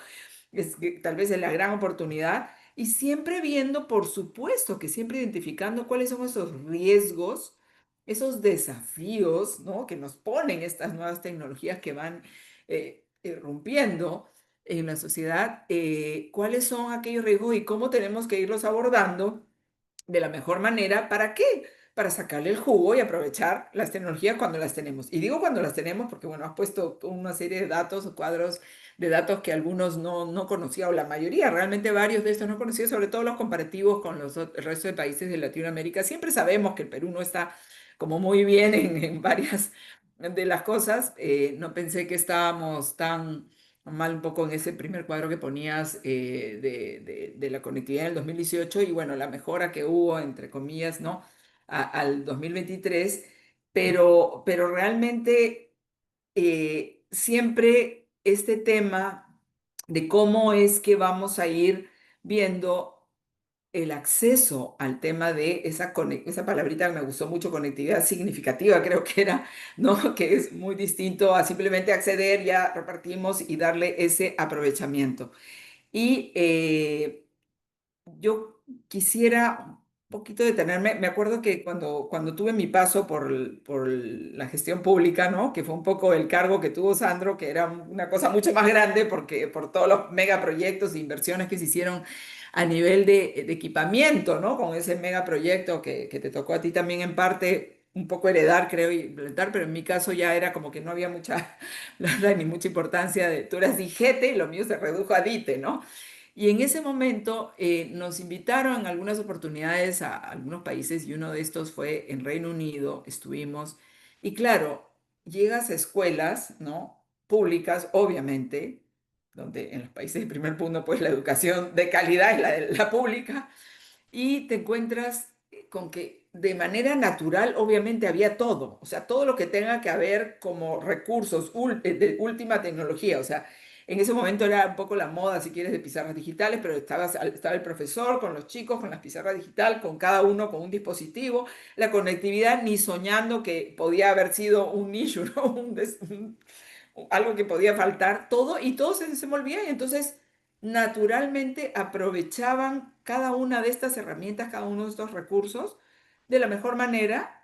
Es que tal vez es la gran oportunidad y siempre viendo, por supuesto, que siempre identificando cuáles son esos riesgos, esos desafíos, ¿no? Que nos ponen estas nuevas tecnologías que van irrumpiendo en la sociedad, cuáles son aquellos riesgos y cómo tenemos que irlos abordando de la mejor manera. ¿Para qué? Para sacarle el jugo y aprovechar las tecnologías cuando las tenemos. Y digo cuando las tenemos porque, bueno, has puesto una serie de datos o cuadros de datos que algunos no conocía, o la mayoría, realmente varios de estos no conocía, sobre todo los comparativos con el resto de países de Latinoamérica. Siempre sabemos que el Perú no está como muy bien en varias de las cosas. No pensé que estábamos tan mal un poco en ese primer cuadro que ponías de la conectividad en el 2018 y bueno, la mejora que hubo, entre comillas, ¿no? Al 2023, pero realmente siempre este tema de cómo es que vamos a ir viendo el acceso al tema de esa palabrita que me gustó mucho, conectividad significativa, creo que era, ¿no? Que es muy distinto a simplemente acceder, ya repartimos y darle ese aprovechamiento. Y yo quisiera un poquito detenerme. Me acuerdo que cuando tuve mi paso por la gestión pública, ¿no? Que fue un poco el cargo que tuvo Sandro, que era una cosa mucho más grande porque por todos los megaproyectos e inversiones que se hicieron a nivel de equipamiento, ¿no? Con ese megaproyecto que te tocó a ti también en parte un poco heredar, creo, y implementar, pero en mi caso ya era como que no había mucha, la verdad, ni mucha importancia tú eras dijete y lo mío se redujo a dite, ¿no? Y en ese momento nos invitaron en algunas oportunidades a algunos países y uno de estos fue en Reino Unido, estuvimos. Y claro, llegas a escuelas, ¿no? Públicas, obviamente, donde en los países de primer mundo, pues la educación de calidad es la pública, y te encuentras con que de manera natural, obviamente había todo, o sea, todo lo que tenga que haber como recursos de última tecnología, o sea, en ese momento era un poco la moda, si quieres, de pizarras digitales, pero estaba el profesor con los chicos, con las pizarras digitales, con cada uno con un dispositivo, la conectividad, ni soñando que podía haber sido un issue, ¿no? Algo que podía faltar, todo, y todo se desenvolvía, y entonces naturalmente aprovechaban cada una de estas herramientas, cada uno de estos recursos de la mejor manera,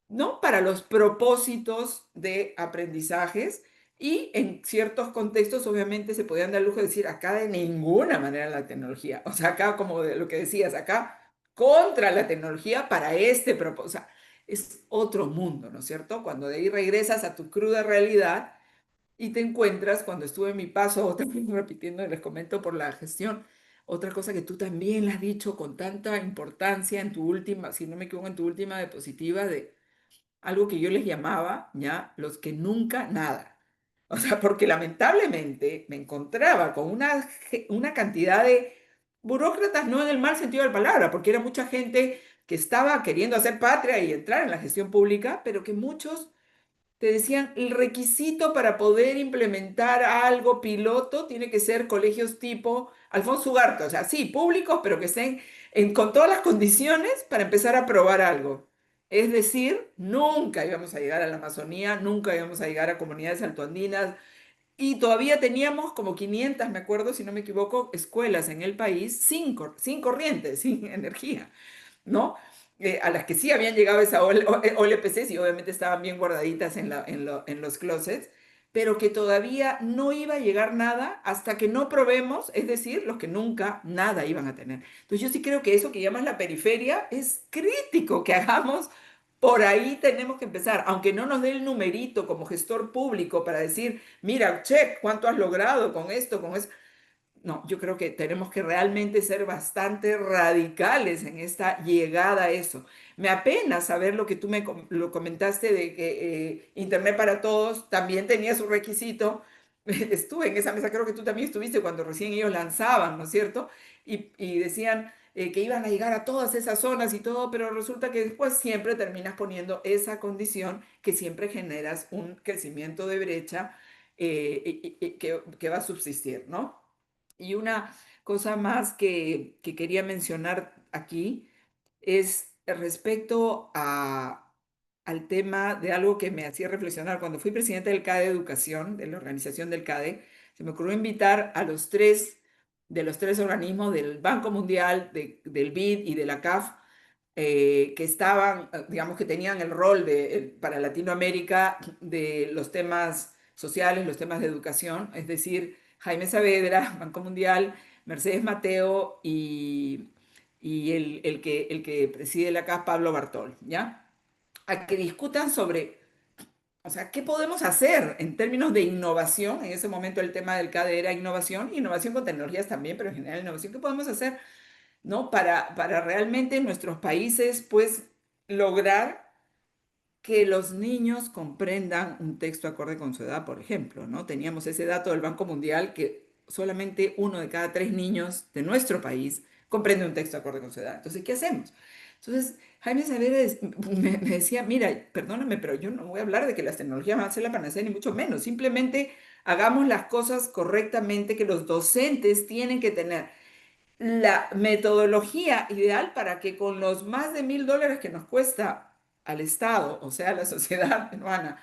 ¿no? Para los propósitos de aprendizajes y en ciertos contextos obviamente se podían dar el lujo de decir acá de ninguna manera la tecnología, o sea, acá como de lo que decías, acá contra la tecnología para este propósito, o sea, es otro mundo, ¿no es cierto? Cuando de ahí regresas a tu cruda realidad y te encuentras, cuando estuve en mi paso, otra vez repitiendo, les comento por la gestión, otra cosa que tú también la has dicho con tanta importancia en tu última, si no me equivoco, en tu última diapositiva, de algo que yo les llamaba, ya, los que nunca nada. O sea, porque lamentablemente me encontraba con una cantidad de burócratas, no en el mal sentido de la palabra, porque era mucha gente que estaba queriendo hacer patria y entrar en la gestión pública, pero que muchos te decían, el requisito para poder implementar algo piloto tiene que ser colegios tipo Alfonso Ugarte, o sea, sí, públicos, pero que estén con todas las condiciones para empezar a probar algo. Es decir, nunca íbamos a llegar a la Amazonía, nunca íbamos a llegar a comunidades altoandinas, y todavía teníamos como 500, me acuerdo, si no me equivoco, escuelas en el país sin corriente, sin energía. ¿No? A las que sí habían llegado esa OLPCs y obviamente estaban bien guardaditas en los closets, pero que todavía no iba a llegar nada hasta que no probemos, es decir, los que nunca nada iban a tener. Entonces yo sí creo que eso que llamas la periferia es crítico que hagamos. Por ahí tenemos que empezar, aunque no nos dé el numerito como gestor público para decir, mira, check, ¿cuánto has logrado con esto, con eso? No, yo creo que tenemos que realmente ser bastante radicales en esta llegada a eso. Me apena saber lo que tú lo comentaste de que Internet para Todos también tenía su requisito. Estuve en esa mesa, creo que tú también estuviste cuando recién ellos lanzaban, ¿no es cierto? Y decían que iban a llegar a todas esas zonas y todo, pero resulta que después siempre terminas poniendo esa condición que siempre generas un crecimiento de brecha que va a subsistir, ¿no? Y una cosa más que quería mencionar aquí es respecto al tema de algo que me hacía reflexionar. Cuando fui presidente del CADE de Educación, de la organización del CADE, se me ocurrió invitar a de los tres organismos del Banco Mundial, del BID y de la CAF, que estaban, digamos que tenían el rol para Latinoamérica de los temas sociales, los temas de educación, es decir, Jaime Saavedra, Banco Mundial, Mercedes Mateo y el que preside la CAF, Pablo Bartol, ¿ya? A que discutan sobre, o sea, ¿qué podemos hacer en términos de innovación? En ese momento el tema del CADE era innovación, innovación con tecnologías también, pero en general innovación. ¿Qué podemos hacer, ¿no? Para realmente en nuestros países, pues, lograr que los niños comprendan un texto acorde con su edad, por ejemplo, ¿no? Teníamos ese dato del Banco Mundial que solamente 1 de cada 3 niños de nuestro país comprende un texto acorde con su edad. Entonces, ¿qué hacemos? Entonces, Jaime Saavedra me decía, mira, perdóname, pero yo no voy a hablar de que las tecnologías van a ser la panacea, ni mucho menos. Simplemente hagamos las cosas correctamente que los docentes tienen que tener la metodología ideal para que con los más de $1000 que nos cuesta al Estado, o sea, a la sociedad peruana,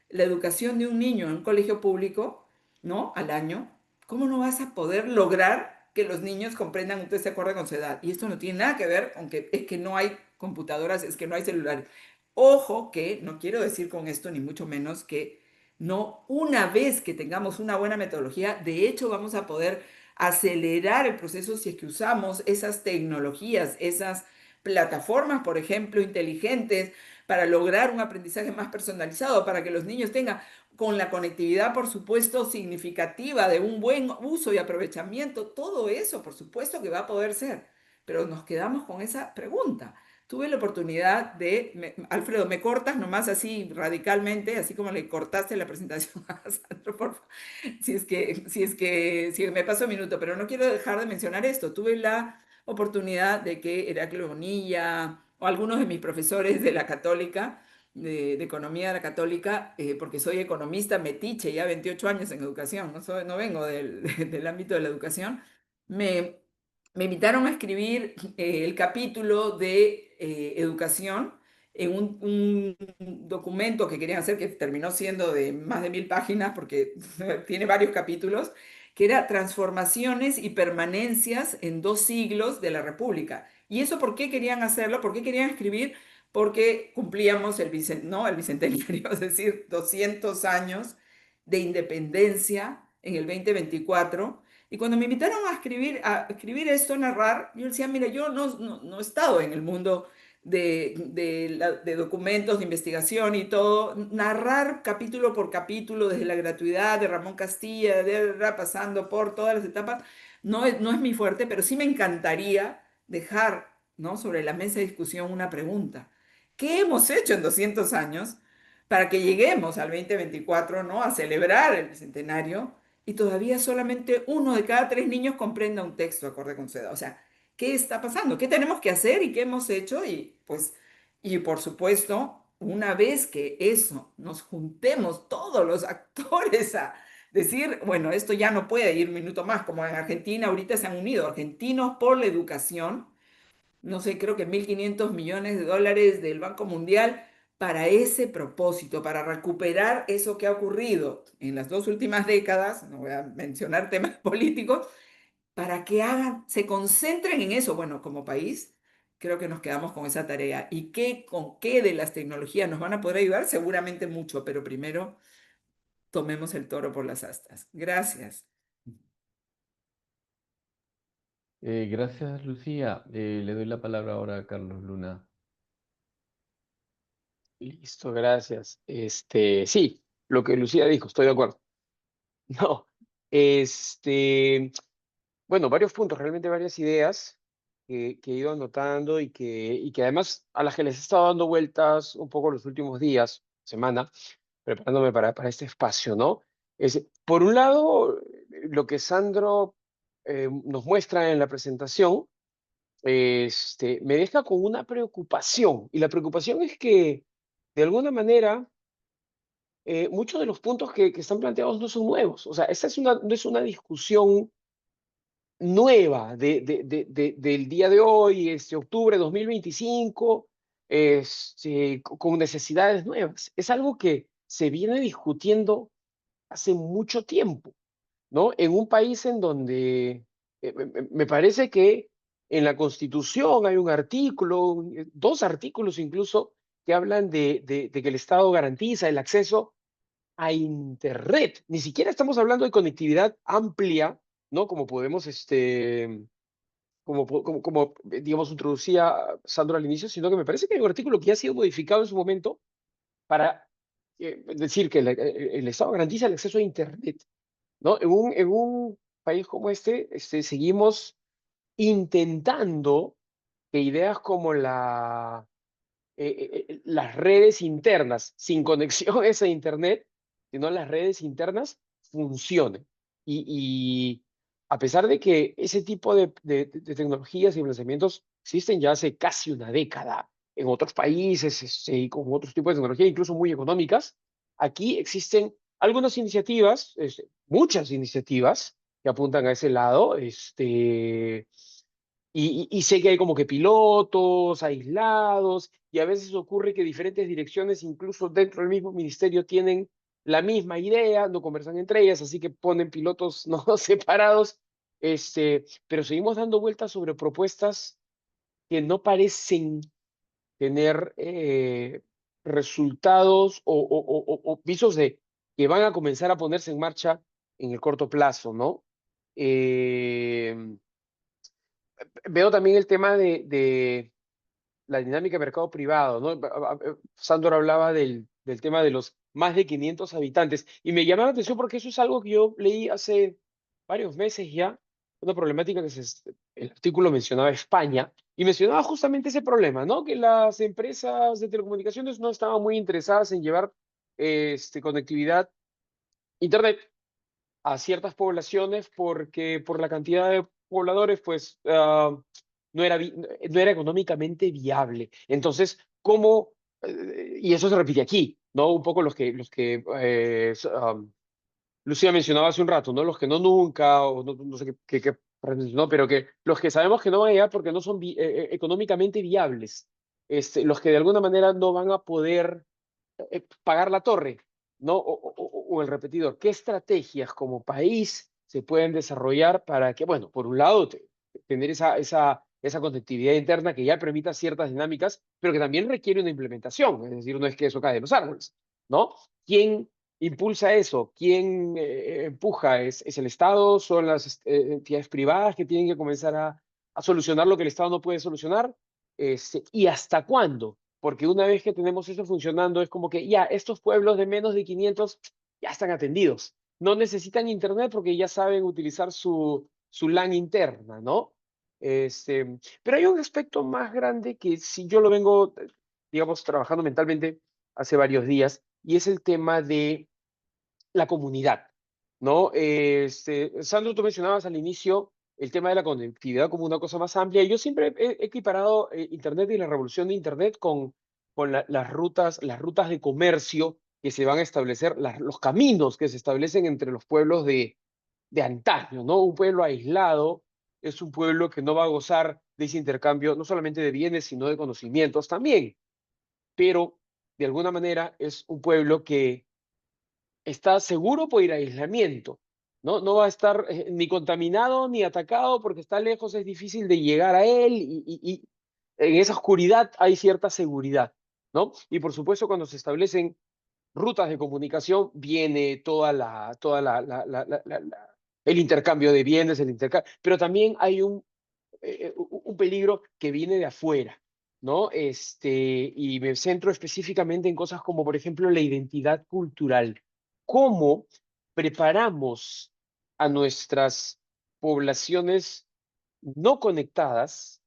la educación de un niño en un colegio público, ¿no? Al año, ¿cómo no vas a poder lograr que los niños comprendan un texto acorde con su edad? Y esto no tiene nada que ver con que es que no hay computadoras, es que no hay celulares. Ojo que no quiero decir con esto ni mucho menos que no, una vez que tengamos una buena metodología, de hecho vamos a poder acelerar el proceso si es que usamos esas tecnologías, esas plataformas, por ejemplo, inteligentes, para lograr un aprendizaje más personalizado, para que los niños tengan, con la conectividad, por supuesto, significativa de un buen uso y aprovechamiento, todo eso, por supuesto que va a poder ser. Pero nos quedamos con esa pregunta. Tuve la oportunidad Alfredo, me cortas nomás así radicalmente, así como le cortaste la presentación a Sandro, por favor, si me paso un minuto, pero no quiero dejar de mencionar esto. Tuve la oportunidad de que Heraclio Bonilla, o algunos de mis profesores de la Católica, de economía de la Católica, porque soy economista metiche, ya 28 años en educación, no vengo del ámbito de la educación, me, me invitaron a escribir el capítulo de educación en un documento que querían hacer, que terminó siendo de más de 1000 páginas, porque tiene varios capítulos, que era Transformaciones y Permanencias en 2 siglos de la República. ¿Y eso por qué querían hacerlo? ¿Por qué querían escribir? Porque cumplíamos ¿no? el bicentenario, es decir, 200 años de independencia en el 2024. Y cuando me invitaron a escribir esto, a narrar, yo decía, mira, yo no he estado en el mundo de documentos, de investigación y todo, narrar capítulo por capítulo, desde la gratuidad de Ramón Castilla, pasando por todas las etapas, no es mi fuerte, pero sí me encantaría dejar, ¿no?, sobre la mesa de discusión una pregunta. ¿Qué hemos hecho en 200 años para que lleguemos al 2024, ¿no?, a celebrar el bicentenario y todavía solamente 1 de cada 3 niños comprenda un texto acorde con su edad? O sea, ¿qué está pasando? ¿Qué tenemos que hacer y qué hemos hecho? Y pues, y por supuesto, una vez que eso nos juntemos todos los actores a decir, bueno, esto ya no puede ir un minuto más, como en Argentina ahorita se han unido argentinos por la educación, no sé, creo que 1.500 millones de dólares del Banco Mundial para ese propósito, para recuperar eso que ha ocurrido en las 2 últimas décadas, no voy a mencionar temas políticos, para que se concentren en eso. Bueno, como país, creo que nos quedamos con esa tarea. ¿Y con qué de las tecnologías nos van a poder ayudar? Seguramente mucho, pero primero tomemos el toro por las astas. Gracias. Gracias, Lucía. Le doy la palabra ahora a Carlos Luna. Listo, gracias. Sí, lo que Lucía dijo, estoy de acuerdo. No, bueno, varios puntos, realmente varias ideas que he ido anotando y que además a las que les he estado dando vueltas un poco los últimos días, semana, preparándome para este espacio, ¿no? Por un lado, lo que Sandro nos muestra en la presentación, me deja con una preocupación, y la preocupación es que, de alguna manera, muchos de los puntos que están planteados no son nuevos. O sea, esta no es una discusión nueva del día de hoy, octubre de 2025, con necesidades nuevas. Es algo que se viene discutiendo hace mucho tiempo, ¿no? En un país en donde me parece que en la Constitución hay un artículo, 2 artículos incluso, que hablan de que el Estado garantiza el acceso a Internet. Ni siquiera estamos hablando de conectividad amplia, ¿no? Como podemos, digamos, introducía Sandro al inicio, sino que me parece que hay un artículo que ya ha sido modificado en su momento para decir que el Estado garantiza el acceso a Internet, ¿no? En un país como seguimos intentando que ideas como las redes internas, sin conexión a esa Internet, sino las redes internas, funcionen. Y a pesar de que ese tipo de tecnologías y lanzamientos existen ya hace casi una década en otros países, y con otros tipos de tecnología, incluso muy económicas, aquí existen algunas iniciativas, muchas iniciativas que apuntan a ese lado, y sé que hay como que pilotos aislados y a veces ocurre que diferentes direcciones, incluso dentro del mismo ministerio, tienen la misma idea, no conversan entre ellas, así que ponen pilotos no separados, pero seguimos dando vueltas sobre propuestas que no parecen tener resultados o visos de que van a comenzar a ponerse en marcha en el corto plazo, ¿no? Eh, Veo también el tema de la dinámica de mercado privado, ¿no? Sandor hablaba del tema de los más de 500 habitantes y me llama la atención porque eso es algo que yo leí hace varios meses ya, una problemática el artículo mencionaba España y mencionaba justamente ese problema, ¿no? Que las empresas de telecomunicaciones no estaban muy interesadas en llevar conectividad Internet a ciertas poblaciones porque por la cantidad de pobladores, pues no era económicamente viable. Entonces, ¿cómo? Y eso se repite aquí, ¿no? Un poco Lucía mencionaba hace un rato, ¿no? Los que no nunca, o no sé qué frase mencionó, pero que los que sabemos que no van a llegar porque no son económicamente viables, los que de alguna manera no van a poder pagar la torre, ¿no? O el repetidor. ¿Qué estrategias como país se pueden desarrollar para que, bueno, por un lado, tener esa conectividad interna que ya permita ciertas dinámicas, pero que también requiere una implementación? Es decir, no es que eso cae de los árboles, ¿no? ¿Quién impulsa eso? ¿Quién empuja? ¿Es el Estado? ¿Son las entidades privadas que tienen que comenzar a solucionar lo que el Estado no puede solucionar? ¿Y hasta cuándo? Porque una vez que tenemos eso funcionando, es como que ya estos pueblos de menos de 500 ya están atendidos. No necesitan internet porque ya saben utilizar su LAN interna, ¿no? Pero hay un aspecto más grande que si yo lo vengo, digamos, trabajando mentalmente hace varios días, y es el tema de la comunidad, ¿no? Sandro, tú mencionabas al inicio el tema de la conectividad como una cosa más amplia. Y yo siempre he equiparado Internet y la revolución de Internet con las rutas de comercio que se van a establecer, los caminos que se establecen entre los pueblos de antaño, ¿no? Un pueblo aislado es un pueblo que no va a gozar de ese intercambio, no solamente de bienes, sino de conocimientos también. Pero, de alguna manera, es un pueblo que está seguro por ir a aislamiento, ¿no? No va a estar ni contaminado ni atacado porque está lejos, es difícil de llegar a él y en esa oscuridad hay cierta seguridad, ¿no? Y por supuesto cuando se establecen rutas de comunicación viene el intercambio de bienes, pero también hay un peligro que viene de afuera, ¿no? Y me centro específicamente en cosas como, por ejemplo, la identidad cultural. ¿Cómo preparamos a nuestras poblaciones no conectadas,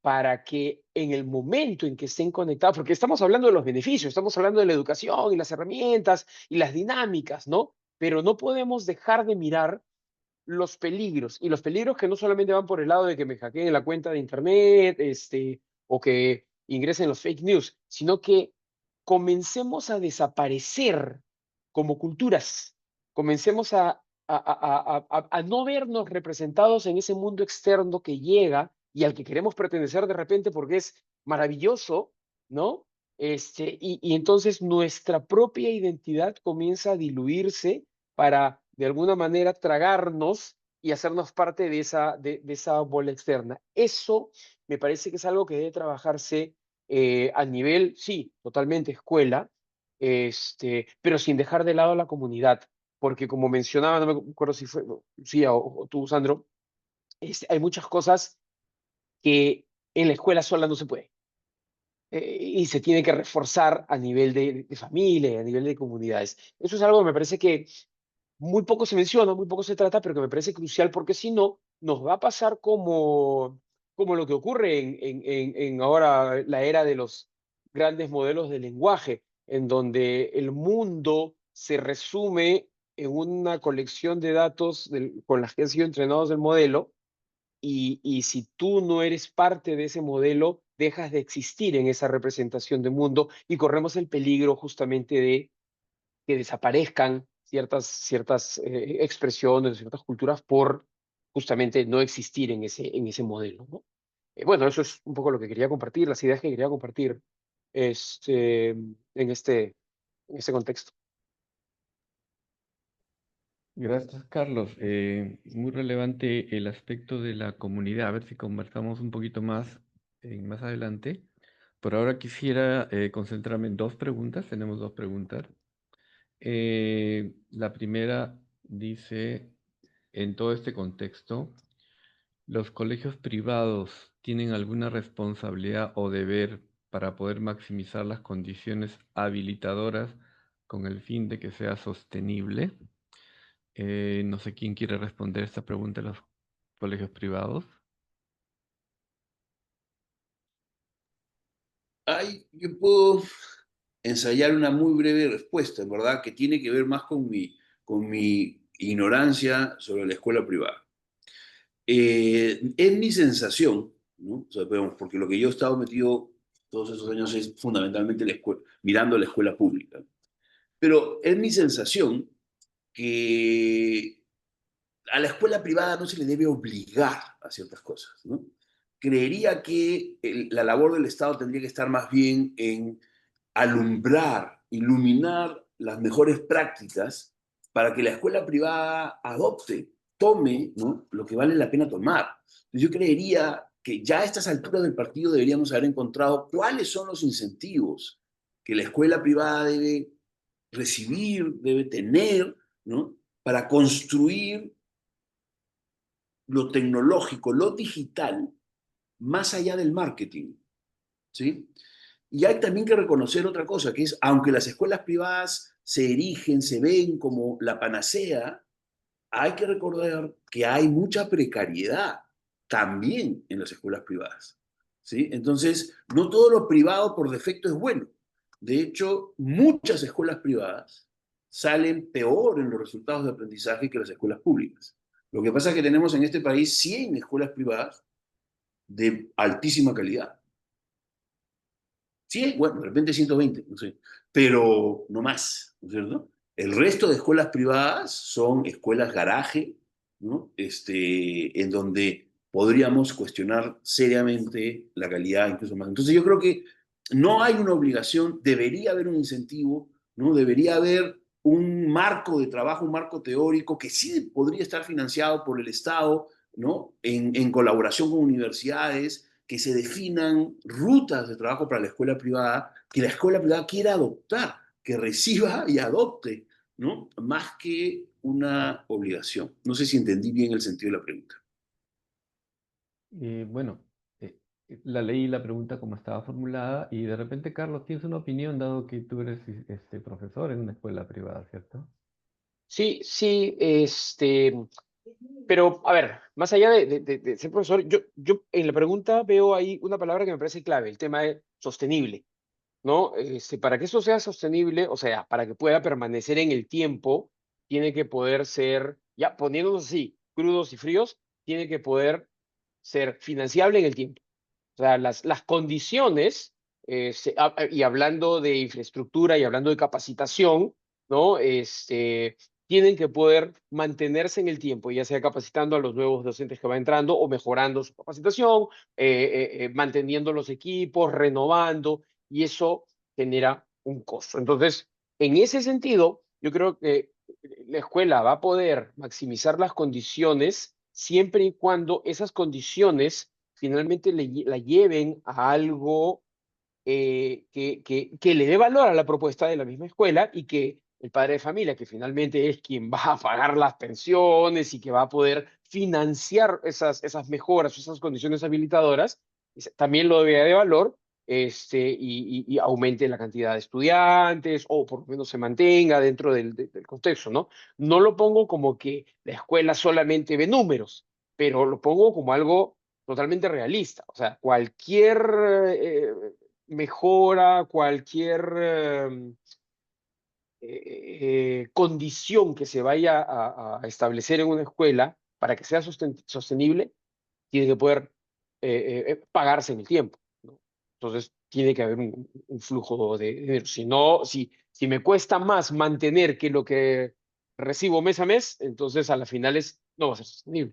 para que en el momento en que estén conectados, porque estamos hablando de los beneficios, estamos hablando de la educación y las herramientas y las dinámicas, ¿no? Pero no podemos dejar de mirar los peligros, y los peligros que no solamente van por el lado de que me hackeen la cuenta de internet, o que ingresen los fake news, sino que comencemos a desaparecer como culturas, comencemos a no vernos representados en ese mundo externo que llega y al que queremos pertenecer de repente porque es maravilloso, ¿no? Y entonces nuestra propia identidad comienza a diluirse para de alguna manera tragarnos y hacernos parte de esa bola externa. Eso me parece que es algo que debe trabajarse a nivel, sí, totalmente escuela, pero sin dejar de lado la comunidad, porque como mencionaba, no me acuerdo si fue Lucía o tú, Sandro, hay muchas cosas que en la escuela sola no se puede. Y se tiene que reforzar a nivel de familia, a nivel de comunidades. Eso es algo que me parece que muy poco se menciona, muy poco se trata, pero que me parece crucial porque si no, nos va a pasar como lo que ocurre en ahora la era de los grandes modelos de lenguaje, en donde el mundo se resume en una colección de datos con las que han sido entrenados el modelo, y si tú no eres parte de ese modelo, dejas de existir en esa representación de mundo y corremos el peligro justamente de que desaparezcan ciertas expresiones, ciertas culturas por justamente no existir en ese modelo, ¿no? Bueno, eso es un poco lo que quería compartir, las ideas que quería compartir en este contexto. Gracias, Carlos. Muy relevante el aspecto de la comunidad. A ver si conversamos un poquito más más adelante. Por ahora quisiera concentrarme en dos preguntas. Tenemos dos preguntas. La primera dice, en todo este contexto, ¿los colegios privados tienen alguna responsabilidad o deber para poder maximizar las condiciones habilitadoras con el fin de que sea sostenible? No sé quién quiere responder esta pregunta de los colegios privados. Yo puedo ensayar una muy breve respuesta, en verdad, que tiene que ver más con mi ignorancia sobre la escuela privada. Es mi sensación, ¿no? O sea, porque lo que yo he estado metido todos esos años es fundamentalmente mirando la escuela pública. Pero es mi sensación que a la escuela privada no se le debe obligar a ciertas cosas, ¿no? Creería que la labor del Estado tendría que estar más bien en alumbrar, iluminar las mejores prácticas para que la escuela privada adopte, tome, ¿no?, lo que vale la pena tomar. Yo creería que ya a estas alturas del partido deberíamos haber encontrado cuáles son los incentivos que la escuela privada debe recibir, debe tener, ¿no?, para construir lo tecnológico, lo digital, más allá del marketing, ¿sí? Y hay también que reconocer otra cosa, que es, aunque las escuelas privadas se erigen, se ven como la panacea, hay que recordar que hay mucha precariedad también en las escuelas privadas, ¿sí? Entonces, no todo lo privado por defecto es bueno. De hecho, muchas escuelas privadas salen peor en los resultados de aprendizaje que las escuelas públicas. Lo que pasa es que tenemos en este país 100 escuelas privadas de altísima calidad. Sí, bueno, de repente 120, no sé, pero no más, ¿no es cierto? El resto de escuelas privadas son escuelas garaje, ¿no? En donde podríamos cuestionar seriamente la calidad, incluso más. Entonces yo creo que no hay una obligación, debería haber un incentivo, ¿no? Debería haber un marco de trabajo, un marco teórico que sí podría estar financiado por el Estado, ¿no? En colaboración con universidades, que se definan rutas de trabajo para la escuela privada, que la escuela privada quiera adoptar, que reciba y adopte, ¿no? Más que una obligación. No sé si entendí bien el sentido de la pregunta. Bueno, la leí la pregunta como estaba formulada y de repente, Carlos, tienes una opinión dado que tú eres profesor en una escuela privada, ¿cierto? Sí, sí, pero a ver, más allá de ser profesor, yo en la pregunta veo ahí una palabra que me parece clave, el tema de sostenible, ¿no? Para que eso sea sostenible, o sea, para que pueda permanecer en el tiempo, tiene que poder ser, ya poniéndonos así, crudos y fríos, tiene que poder ser financiable en el tiempo. O sea, las condiciones, y hablando de infraestructura y hablando de capacitación, ¿no? Tienen que poder mantenerse en el tiempo, ya sea capacitando a los nuevos docentes que van entrando o mejorando su capacitación, manteniendo los equipos, renovando, y eso genera un costo. Entonces, en ese sentido, yo creo que la escuela va a poder maximizar las condiciones siempre y cuando esas condiciones finalmente la lleven a algo que le dé valor a la propuesta de la misma escuela y que el padre de familia, que finalmente es quien va a pagar las pensiones y que va a poder financiar esas mejoras, esas condiciones habilitadoras, también lo vea de valor, y aumente la cantidad de estudiantes o por lo menos se mantenga dentro del contexto, ¿no? No lo pongo como que la escuela solamente ve números, pero lo pongo como algo totalmente realista. O sea, cualquier mejora, cualquier condición que se vaya a establecer en una escuela para que sea sostenible, tiene que poder pagarse en el tiempo, ¿no? Entonces, tiene que haber un flujo de dinero. Si no, si me cuesta más mantener que lo que recibo mes a mes, entonces a las finales no va a ser sostenible.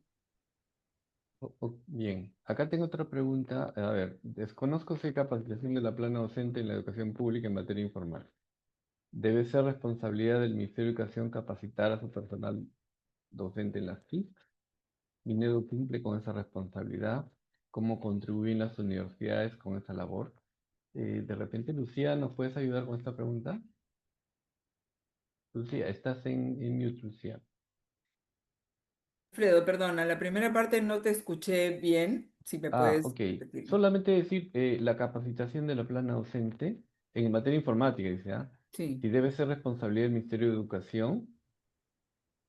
Bien, acá tengo otra pregunta. A ver, desconozco si hay capacitación de la plana docente en la educación pública en materia informal. ¿Debe ser responsabilidad del Ministerio de Educación capacitar a su personal docente en las TIC? ¿Minedu cumple con esa responsabilidad? ¿Cómo contribuyen las universidades con esa labor? De repente, Lucía, ¿nos puedes ayudar con esta pregunta? Lucía, estás en mute, Lucía. Alfredo, perdona, la primera parte no te escuché bien, si me puedes Ok. repetir. Solamente decir la capacitación de la plana docente en materia informática, dice, ¿ah? Sí. Si debe ser responsabilidad del Ministerio de Educación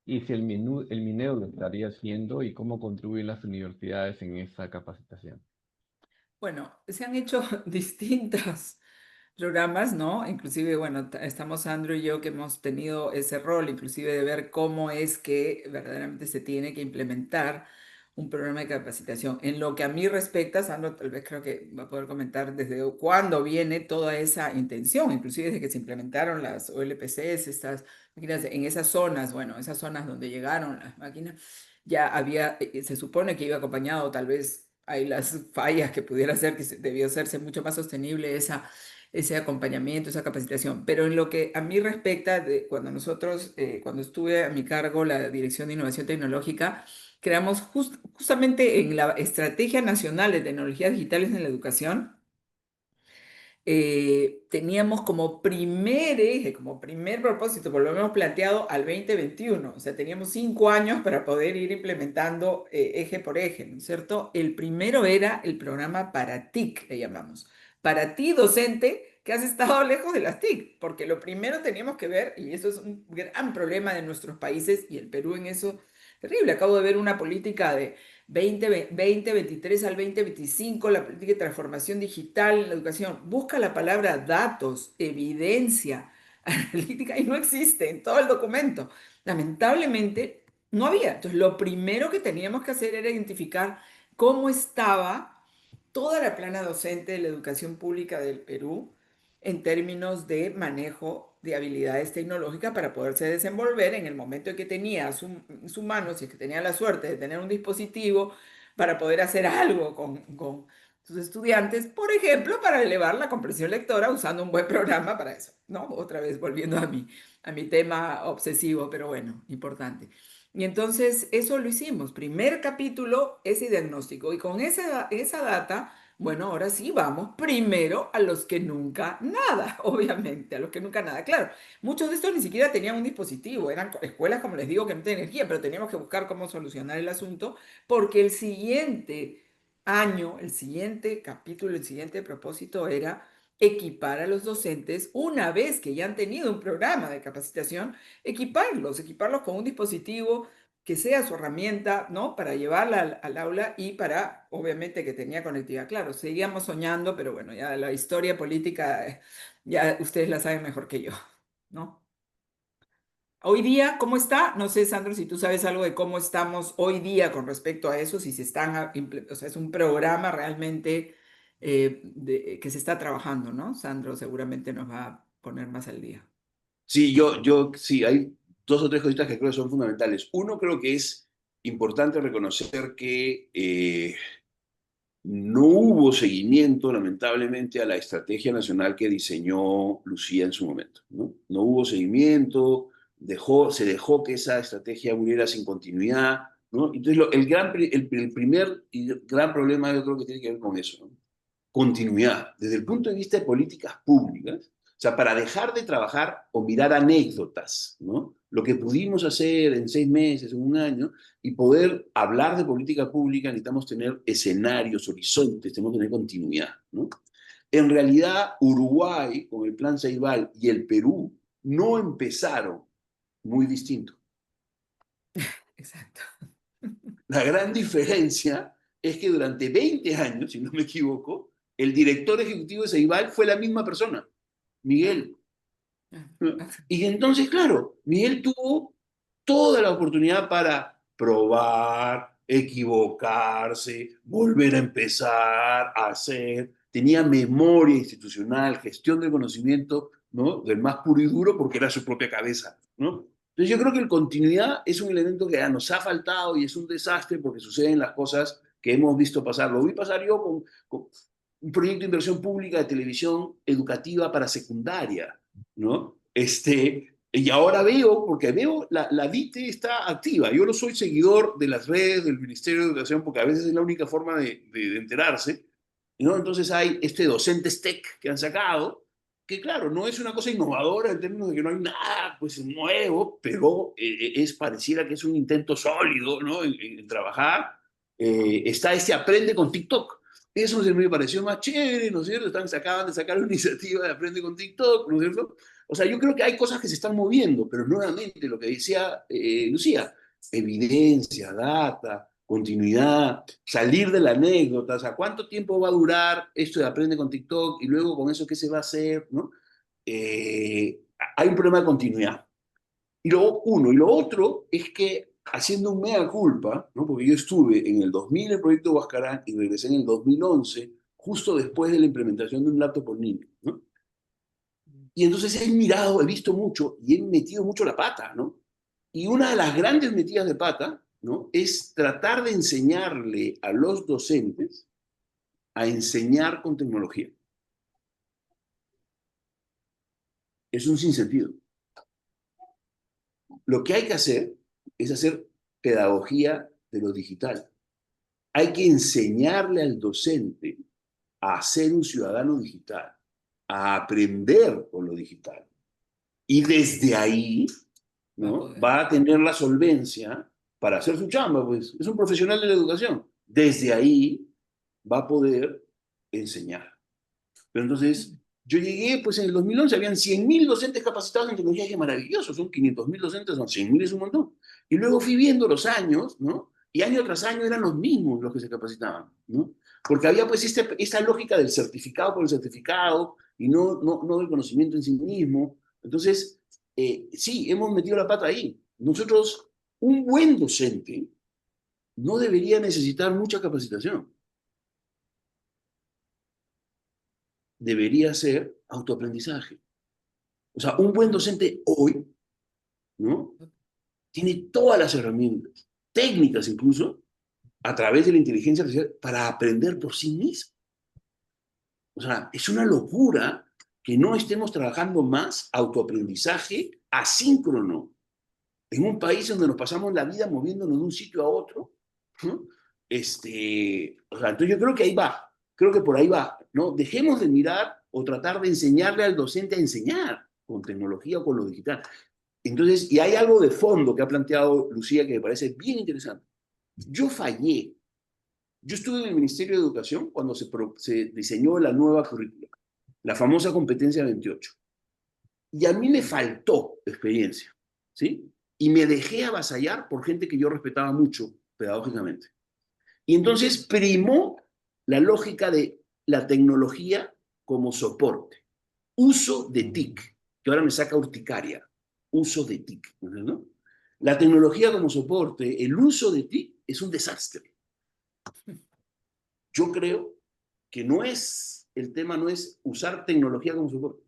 y si el MINEDU lo estaría haciendo y cómo contribuyen las universidades en esa capacitación. Bueno, se han hecho distintos programas, ¿no? Inclusive, bueno, estamos Sandro y yo que hemos tenido ese rol, inclusive de ver cómo es que verdaderamente se tiene que implementar un programa de capacitación. En lo que a mí respecta, Sandro, tal vez creo que va a poder comentar desde cuándo viene toda esa intención, inclusive desde que se implementaron las OLPCs, estas máquinas en esas zonas, bueno, esas zonas donde llegaron las máquinas, ya había, se supone que iba acompañado, tal vez hay las fallas que pudiera ser, que debió hacerse mucho más sostenible ese acompañamiento, esa capacitación. Pero en lo que a mí respecta, cuando nosotros, cuando estuve a mi cargo la Dirección de Innovación Tecnológica, creamos justamente en la Estrategia Nacional de Tecnologías Digitales en la Educación, teníamos como primer eje, como primer propósito, por lo menos planteado al 2021. O sea, teníamos 5 años para poder ir implementando eje por eje, ¿no es cierto? El primero era el programa para TIC, le llamamos. Para ti, docente, que has estado lejos de las TIC, porque lo primero teníamos que ver, y eso es un gran problema de nuestros países, y el Perú en eso, terrible. Acabo de ver una política de 2023 al 2025, la política de transformación digital en la educación, busca la palabra datos, evidencia, analítica, y no existe en todo el documento. Lamentablemente, no había. Entonces, lo primero que teníamos que hacer era identificar cómo estaba toda la plana docente de la educación pública del Perú en términos de manejo de habilidades tecnológicas para poderse desenvolver en el momento en que tenía en su mano, si es que tenía la suerte de tener un dispositivo para poder hacer algo con sus estudiantes, por ejemplo, para elevar la comprensión lectora usando un buen programa para eso, ¿no? Otra vez volviendo a mi tema obsesivo, pero bueno, importante. Y entonces eso lo hicimos. Primer capítulo, ese diagnóstico. Y con esa data, bueno, ahora sí vamos primero a los que nunca nada, obviamente, a los que nunca nada. Claro, muchos de estos ni siquiera tenían un dispositivo, eran escuelas, como les digo, que no tienen energía, pero teníamos que buscar cómo solucionar el asunto, porque el siguiente año, el siguiente capítulo, el siguiente propósito era equipar a los docentes, una vez que ya han tenido un programa de capacitación, equiparlos con un dispositivo que sea su herramienta, ¿no? Para llevarla al aula y para, obviamente, que tenía conectividad. Claro, seguíamos soñando, pero bueno, ya la historia política, ya ustedes la saben mejor que yo, ¿no? Hoy día, ¿cómo está? No sé, Sandro, si tú sabes algo de cómo estamos hoy día con respecto a eso, si se están, o sea, es un programa realmente que se está trabajando, ¿no? Sandro seguramente nos va a poner más al día. Sí, sí, hay dos o tres cositas que creo que son fundamentales. Uno, creo que es importante reconocer que no hubo seguimiento, lamentablemente, a la estrategia nacional que diseñó Lucía en su momento, ¿no? No hubo seguimiento, se dejó que esa estrategia muriera sin continuidad, ¿no? Entonces, el primer y gran problema yo creo que tiene que ver con eso, ¿no? Continuidad, desde el punto de vista de políticas públicas, o sea, para dejar de trabajar o mirar anécdotas, ¿no? Lo que pudimos hacer en 6 meses, en un año, y poder hablar de política pública, necesitamos tener escenarios, horizontes, tenemos que tener continuidad, ¿no? En realidad, Uruguay, con el Plan Ceibal, y el Perú, no empezaron muy distinto. Exacto. La gran diferencia es que durante 20 años, si no me equivoco, el director ejecutivo de Ceibal fue la misma persona, Miguel. Y entonces, claro, Miguel tuvo toda la oportunidad para probar, equivocarse, volver a empezar, a hacer. Tenía memoria institucional, gestión del conocimiento, ¿no? Del más puro y duro porque era su propia cabeza, ¿no? Entonces yo creo que la continuidad es un elemento que nos ha faltado y es un desastre porque suceden las cosas que hemos visto pasar. Lo vi pasar yo con un proyecto de inversión pública de televisión educativa para secundaria, ¿no? Y ahora veo, porque veo, la DITE está activa. Yo no soy seguidor de las redes del Ministerio de Educación porque a veces es la única forma de enterarse, ¿no? Entonces hay Docentes Tech que han sacado, que claro, no es una cosa innovadora en términos de que no hay nada pues nuevo, pero pareciera que es un intento sólido, ¿no? En trabajar. Está Aprende con TikTok. Eso se me pareció más chévere, ¿no es cierto? Acaban de sacar una iniciativa de Aprende con TikTok, ¿no es cierto? O sea, yo creo que hay cosas que se están moviendo, pero nuevamente lo que decía Lucía, evidencia, data, continuidad, salir de la anécdota, o sea, ¿cuánto tiempo va a durar esto de Aprende con TikTok y luego con eso qué se va a hacer, ¿no? Hay un problema de continuidad. Y lo otro es que haciendo un mea culpa, ¿no? Porque yo estuve en el 2000 en el proyecto Huascarán y regresé en el 2011, justo después de la implementación de un laptop por niño, ¿no? Y entonces he mirado, he visto mucho y he metido mucho la pata, ¿no? Y una de las grandes metidas de pata, ¿no? Es tratar de enseñarle a los docentes a enseñar con tecnología. Es un sinsentido. Lo que hay que hacer es hacer pedagogía de lo digital. Hay que enseñarle al docente a ser un ciudadano digital, a aprender con lo digital. Y desde ahí, Va a ¿no? poder. Va a tener la solvencia para hacer su chamba, pues. Es un profesional de la educación. Desde ahí va a poder enseñar. Pero entonces, yo llegué, pues en el 2011 habían 100.000 docentes capacitados en tecnología, que maravilloso, son 500.000 docentes, son 100.000 es un montón. Y luego fui viendo los años, ¿no? Y año tras año eran los mismos los que se capacitaban, ¿no? Porque había pues esta lógica del certificado por el certificado y no del conocimiento en sí mismo. Entonces, sí, hemos metido la pata ahí. Nosotros, un buen docente no debería necesitar mucha capacitación. Debería ser autoaprendizaje. O sea, un buen docente hoy, ¿no? Tiene todas las herramientas, técnicas incluso, a través de la inteligencia artificial para aprender por sí mismo. O sea, es una locura que no estemos trabajando más autoaprendizaje asíncrono en un país donde nos pasamos la vida moviéndonos de un sitio a otro, ¿no? O sea, entonces yo creo que ahí va, creo que por ahí va, ¿no? Dejemos de mirar o tratar de enseñarle al docente a enseñar con tecnología o con lo digital. Entonces, y hay algo de fondo que ha planteado Lucía que me parece bien interesante. Yo fallé. Yo estuve en el Ministerio de Educación cuando se diseñó la nueva currícula, la famosa competencia 28. Y a mí me faltó experiencia, ¿sí? Y me dejé avasallar por gente que yo respetaba mucho pedagógicamente. Y entonces primó la lógica de la tecnología como soporte. Uso de TIC, que ahora me saca urticaria. Uso de TIC, ¿no? La tecnología como soporte, el uso de TIC es un desastre. Yo creo que el tema no es usar tecnología como soporte.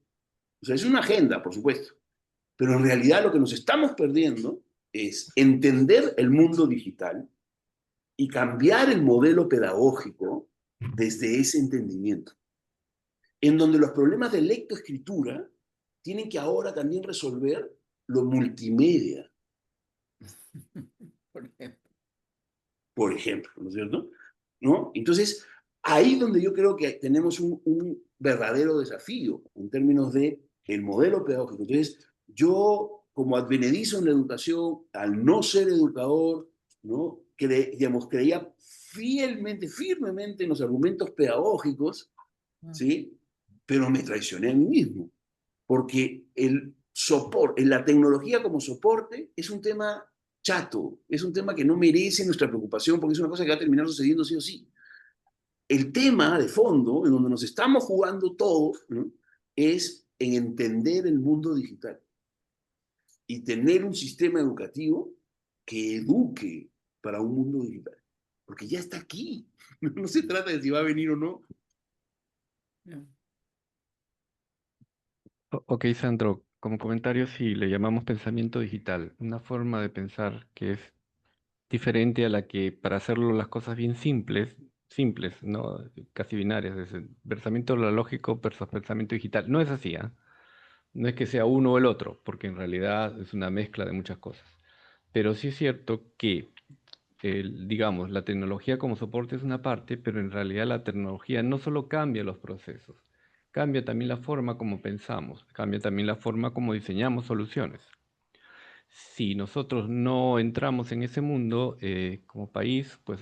O sea, es una agenda, por supuesto, pero en realidad lo que nos estamos perdiendo es entender el mundo digital y cambiar el modelo pedagógico desde ese entendimiento, en donde los problemas de lectoescritura tienen que ahora también resolver lo multimedia, Por ejemplo. por ejemplo, ¿no es cierto? ¿No? Entonces, ahí donde yo creo que tenemos un verdadero desafío en términos de el modelo pedagógico. Entonces, yo como advenedizo en la educación, al no ser educador, ¿no? Digamos, creía fielmente, firmemente en los argumentos pedagógicos, ¿sí? Pero me traicioné a mí mismo, porque el soporte, la tecnología como soporte es un tema chato, es un tema que no merece nuestra preocupación porque es una cosa que va a terminar sucediendo sí o sí. El tema de fondo, en donde nos estamos jugando todo, ¿no? Es en entender el mundo digital y tener un sistema educativo que eduque para un mundo digital. Porque ya está aquí. No se trata de si va a venir o no. Ok, Sandro, como comentario, si le llamamos pensamiento digital, una forma de pensar que es diferente a la que para hacerlo las cosas bien simples, ¿no? Casi binarias, es el pensamiento lógico versus pensamiento digital. No es así, ¿ah? No es que sea uno o el otro, porque en realidad es una mezcla de muchas cosas. Pero sí es cierto que, digamos, la tecnología como soporte es una parte, pero en realidad la tecnología no solo cambia los procesos, cambia también la forma como pensamos, cambia también la forma como diseñamos soluciones. Si nosotros no entramos en ese mundo como país, pues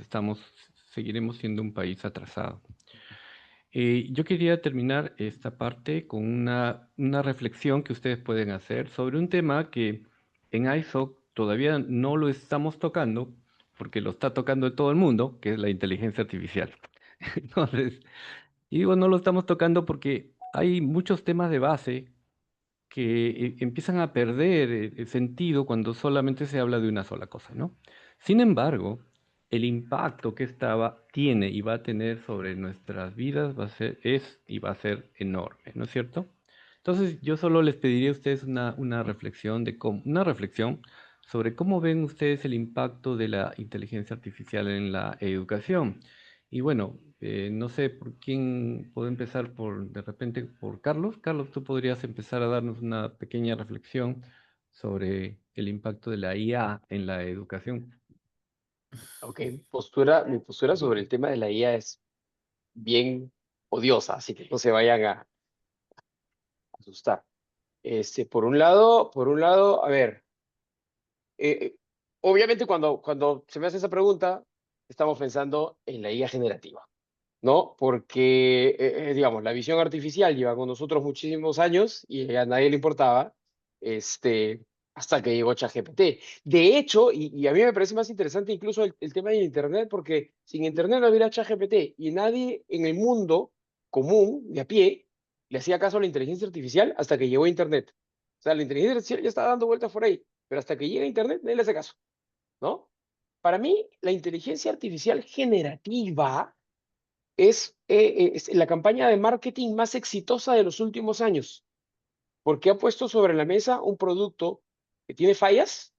seguiremos siendo un país atrasado. Yo quería terminar esta parte con una reflexión que ustedes pueden hacer sobre un tema que en ISOC todavía no lo estamos tocando, porque lo está tocando todo el mundo, que es la inteligencia artificial. Entonces, y digo, no lo estamos tocando porque hay muchos temas de base que empiezan a perder el sentido cuando solamente se habla de una sola cosa, ¿no? Sin embargo, el impacto que tiene y va a tener sobre nuestras vidas es y va a ser enorme, ¿no es cierto? Entonces, yo solo les pediría a ustedes una reflexión una reflexión sobre cómo ven ustedes el impacto de la inteligencia artificial en la educación. Y bueno, no sé por quién puedo empezar de repente por Carlos. Carlos, tú podrías empezar a darnos una pequeña reflexión sobre el impacto de la IA en la educación. Ok, mi postura sobre el tema de la IA es bien odiosa, así que no se vayan a asustar. Por un lado, a ver, eh, obviamente cuando se me hace esa pregunta, estamos pensando en la IA generativa, ¿no? Porque, digamos, la visión artificial lleva con nosotros muchísimos años y a nadie le importaba, este, hasta que llegó ChatGPT. De hecho, y a mí me parece más interesante incluso el tema de Internet, porque sin Internet no hubiera ChatGPT y nadie en el mundo común, de a pie, le hacía caso a la inteligencia artificial hasta que llegó Internet. O sea, la inteligencia artificial ya está dando vueltas por ahí, pero hasta que llega Internet nadie le hace caso, ¿no? Para mí, la inteligencia artificial generativa es la campaña de marketing más exitosa de los últimos años, porque ha puesto sobre la mesa un producto que tiene fallas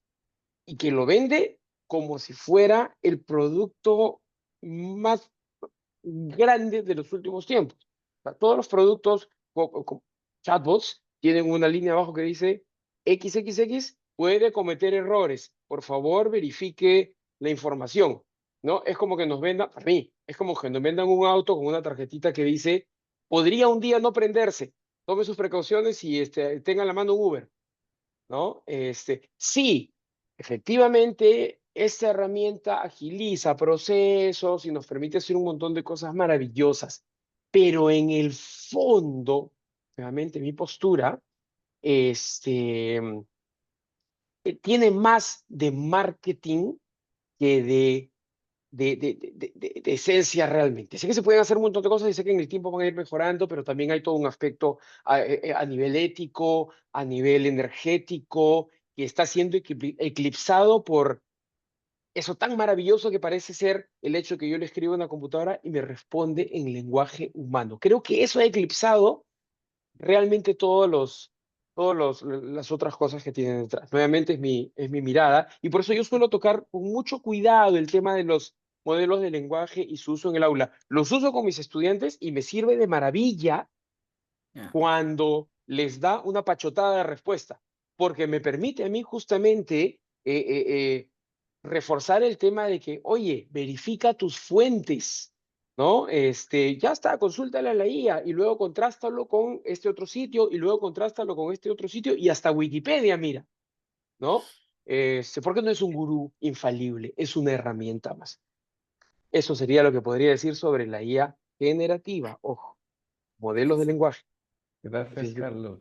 y que lo vende como si fuera el producto más grande de los últimos tiempos. O sea, todos los productos chatbots tienen una línea abajo que dice XXX puede cometer errores. Por favor, verifique la información. ¿No? Es como que nos vendan, para mí, es como que nos vendan un auto con una tarjetita que dice, podría un día no prenderse. Tome sus precauciones y tenga a la mano un Uber. ¿No? Sí, efectivamente, esta herramienta agiliza procesos y nos permite hacer un montón de cosas maravillosas, pero en el fondo, realmente mi postura, tiene más de marketing que de esencia realmente. Sé que se pueden hacer un montón de cosas y sé que en el tiempo van a ir mejorando, pero también hay todo un aspecto a nivel ético, a nivel energético, que está siendo eclipsado por eso tan maravilloso que parece ser el hecho que yo le escribo en la computadora y me responde en lenguaje humano. Creo que eso ha eclipsado realmente las otras cosas que tienen detrás. Nuevamente es mi mirada y por eso yo suelo tocar con mucho cuidado el tema de los modelos de lenguaje y su uso en el aula. Los uso con mis estudiantes y me sirve de maravilla Ya. cuando les da una pachotada de respuesta, porque me permite a mí justamente reforzar el tema de que, oye, verifica tus fuentes, ¿no? Ya está, consúltale a la IA y luego contrástalo con este otro sitio y luego contrástalo con este otro sitio y hasta Wikipedia, mira, ¿no? Porque no es un gurú infalible, es una herramienta más. Eso sería lo que podría decir sobre la IA generativa, ojo, modelos de lenguaje. Gracias, Carlos.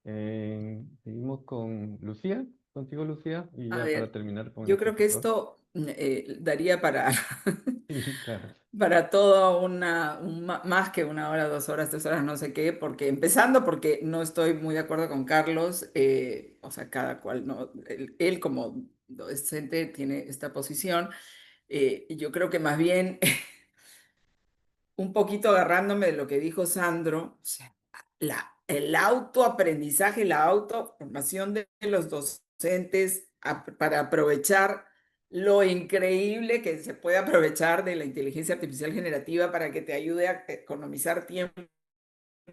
Seguimos con Lucía, contigo, Lucía, y A ya para ver, terminar con el yo creo que profesor. esto daría para, Sí, claro. para toda más que una hora, 2 horas, 3 horas, no sé qué, porque empezando porque no estoy muy de acuerdo con Carlos, o sea, cada cual, no, él como docente tiene esta posición, y yo creo que más bien un poquito agarrándome de lo que dijo Sandro, o sea, el autoaprendizaje, la autoformación de los docentes para aprovechar lo increíble que se puede aprovechar de la inteligencia artificial generativa para que te ayude a economizar tiempo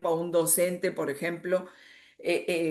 a un docente, por ejemplo,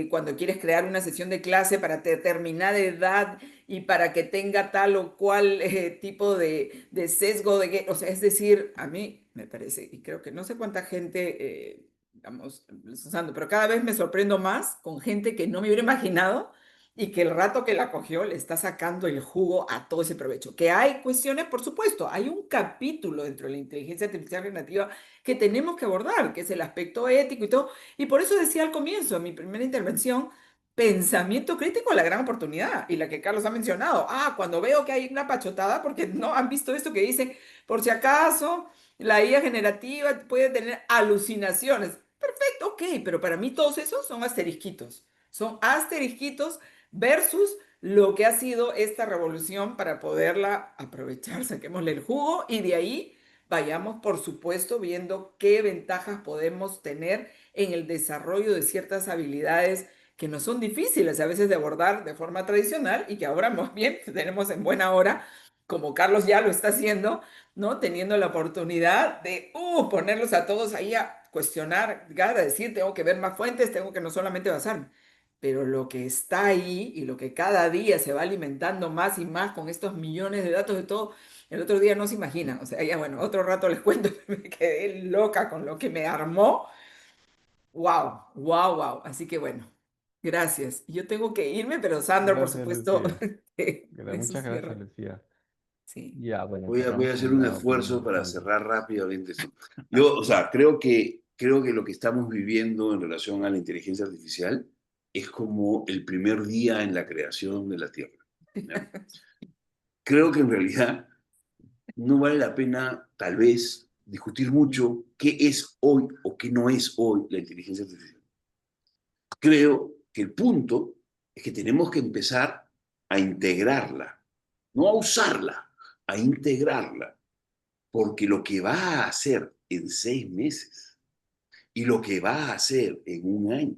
cuando quieres crear una sesión de clase para determinada edad y para que tenga tal o cual tipo de sesgo, o sea, es decir, a mí me parece, y creo que no sé cuánta gente, digamos, lo está usando, pero cada vez me sorprendo más con gente que no me hubiera imaginado y que el rato que la cogió le está sacando el jugo a todo ese provecho. Que hay cuestiones, por supuesto, hay un capítulo dentro de la inteligencia artificial generativa que tenemos que abordar, que es el aspecto ético y todo. Y por eso decía al comienzo, en mi primera intervención, pensamiento crítico es la gran oportunidad y la que Carlos ha mencionado. Cuando veo que hay una pachotada, porque no han visto esto que dice, por si acaso, la IA generativa puede tener alucinaciones. Perfecto, ok, pero para mí todos esos son asterisquitos. Son asterisquitos versus lo que ha sido esta revolución para poderla aprovechar, saquémosle el jugo y de ahí vayamos, por supuesto, viendo qué ventajas podemos tener en el desarrollo de ciertas habilidades que no son difíciles a veces de abordar de forma tradicional y que ahora más bien tenemos en buena hora, como Carlos ya lo está haciendo, ¿no? Teniendo la oportunidad de ponerlos a todos ahí a cuestionar, a decir, tengo que ver más fuentes, tengo que no solamente basarme, pero lo que está ahí y lo que cada día se va alimentando más y más con estos millones de datos de todo, el otro día no se imagina, o sea, ya bueno, otro rato les cuento, me quedé loca con lo que me armó, wow, wow, wow, así que bueno, gracias. Yo tengo que irme, pero Sandro, por Gracias, supuesto, Lucía. de su Muchas gracias, cierre. Lucía. Sí. Ya, bueno, Voy a cerramos hacer con un una opinión esfuerzo para importante. cerrar rápidamente esto. Yo, o sea, creo que lo que estamos viviendo en relación a la inteligencia artificial es como el primer día en la creación de la Tierra. ¿Ya? Creo que en realidad no vale la pena, tal vez, discutir mucho qué es hoy o qué no es hoy la inteligencia artificial. Creo que el punto es que tenemos que empezar a integrarla, no a usarla, a integrarla, porque lo que va a hacer en 6 meses y lo que va a hacer en un año,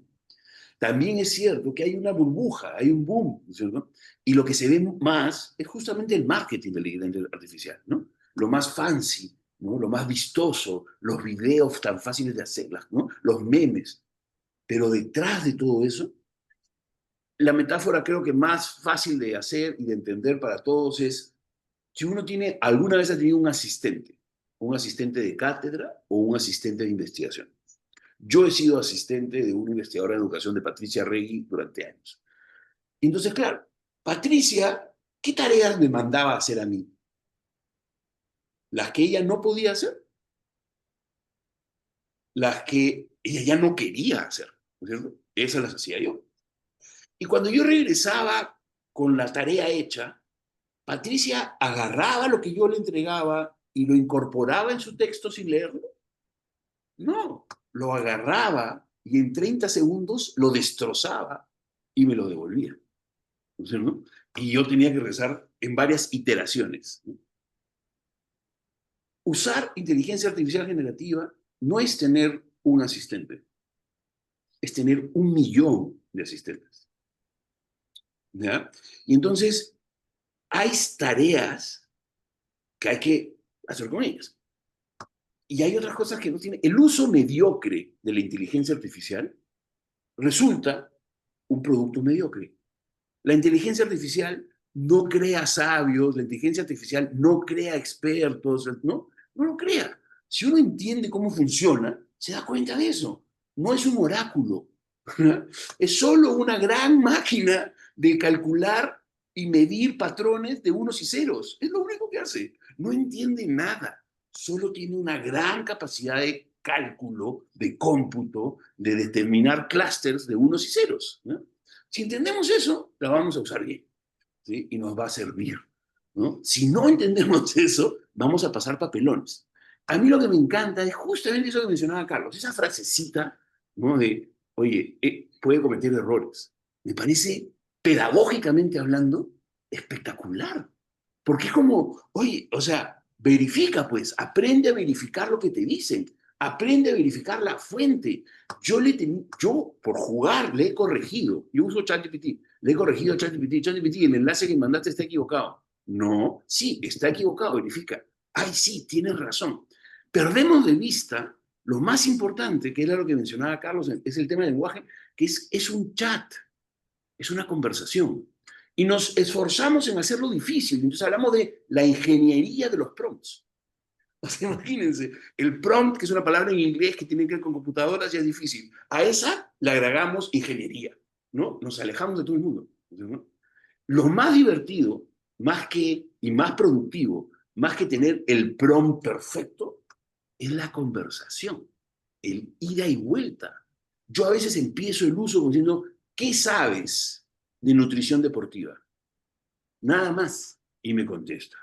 también es cierto que hay una burbuja, hay un boom, ¿no es cierto? Y lo que se ve más es justamente el marketing de la inteligencia artificial, ¿no? Lo más fancy, ¿no? Lo más vistoso, los videos tan fáciles de hacerlas, ¿no? Los memes. Pero detrás de todo eso, la metáfora creo que más fácil de hacer y de entender para todos es si uno tiene, alguna vez ha tenido un asistente de cátedra o un asistente de investigación. Yo he sido asistente de una investigadora de educación de Patricia Regui durante años. Y entonces, claro, Patricia, ¿qué tareas me mandaba a hacer a mí? Las que ella no podía hacer, las que ella ya no quería hacer, ¿no es cierto? Esas las hacía yo. Y cuando yo regresaba con la tarea hecha, Patricia agarraba lo que yo le entregaba y lo incorporaba en su texto sin leerlo. No, lo agarraba y en 30 segundos lo destrozaba y me lo devolvía. ¿No es cierto? Y yo tenía que rezar en varias iteraciones. ¿No? Usar inteligencia artificial generativa no es tener un asistente, es tener 1 millón de asistentes. ¿Ya? Y entonces hay tareas que hay que hacer con ellas. Y hay otras cosas que no tiene. El uso mediocre de la inteligencia artificial resulta un producto mediocre. La inteligencia artificial no crea sabios, la inteligencia artificial no crea expertos, no lo crea. Si uno entiende cómo funciona, se da cuenta de eso. No es un oráculo, es solo una gran máquina de calcular y medir patrones de unos y ceros. Es lo único que hace. No entiende nada. Solo tiene una gran capacidad de cálculo, de cómputo, de determinar clústeres de unos y ceros. ¿No? Si entendemos eso, la vamos a usar bien, ¿sí? Y nos va a servir, ¿no? Si no entendemos eso, vamos a pasar papelones. A mí lo que me encanta es justamente eso que mencionaba Carlos, esa frasecita, ¿no? De, oye, puede cometer errores. Me parece, pedagógicamente hablando, espectacular. Porque es como, oye, o sea, verifica pues, aprende a verificar lo que te dicen, aprende a verificar la fuente. Yo por jugar, le he corregido, yo uso ChatGPT, le he corregido a ChatGPT, el enlace que mandaste está equivocado. No, sí, está equivocado, verifica. Ay, sí, tienes razón. Perdemos de vista lo más importante, que era lo que mencionaba Carlos, es el tema del lenguaje, que es un chat, es una conversación. Y nos esforzamos en hacerlo difícil. Entonces hablamos de la ingeniería de los prompts. O sea, imagínense, el prompt, que es una palabra en inglés que tiene que ver con computadoras, ya es difícil. A esa le agregamos ingeniería, ¿no? Nos alejamos de todo el mundo, ¿no? Lo más divertido, y más productivo, más que tener el prompt perfecto, es la conversación, el ida y vuelta. Yo a veces empiezo el uso diciendo, ¿qué sabes de nutrición deportiva? Nada más. Y me contesta.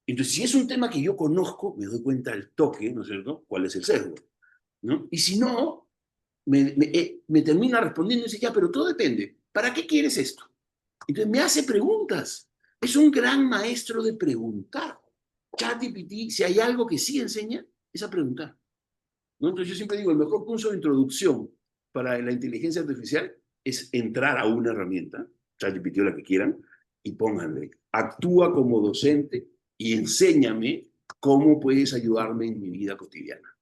Entonces, si es un tema que yo conozco, me doy cuenta al toque, ¿no es cierto?, cuál es el sesgo, ¿no? Y si no, me termina respondiendo y dice, ya, pero todo depende. ¿Para qué quieres esto? Entonces me hace preguntas. Es un gran maestro de preguntar. ChatGPT, si hay algo que sí enseña, es a preguntar, ¿no? Entonces yo siempre digo, el mejor curso de introducción para la inteligencia artificial es entrar a una herramienta, ChatGPT o la que quieran, y pónganle, actúa como docente y enséñame cómo puedes ayudarme en mi vida cotidiana.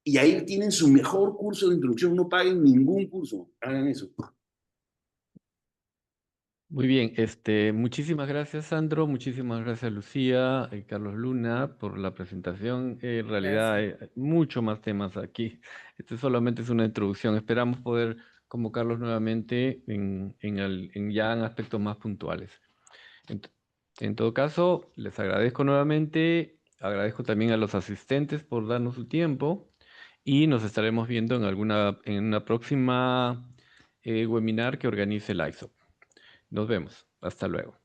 Y ahí tienen su mejor curso de introducción, no paguen ningún curso, hagan eso. Muy bien, muchísimas gracias, Sandro, muchísimas gracias, Lucía, Carlos Luna, por la presentación. En realidad Gracias. hay mucho más temas aquí. Este solamente es una introducción. Esperamos poder convocarlos nuevamente ya en aspectos más puntuales. En, en todo caso, les agradezco nuevamente, agradezco también a los asistentes por darnos su tiempo y nos estaremos viendo en una próxima webinar que organice el ISO. Nos vemos. Hasta luego.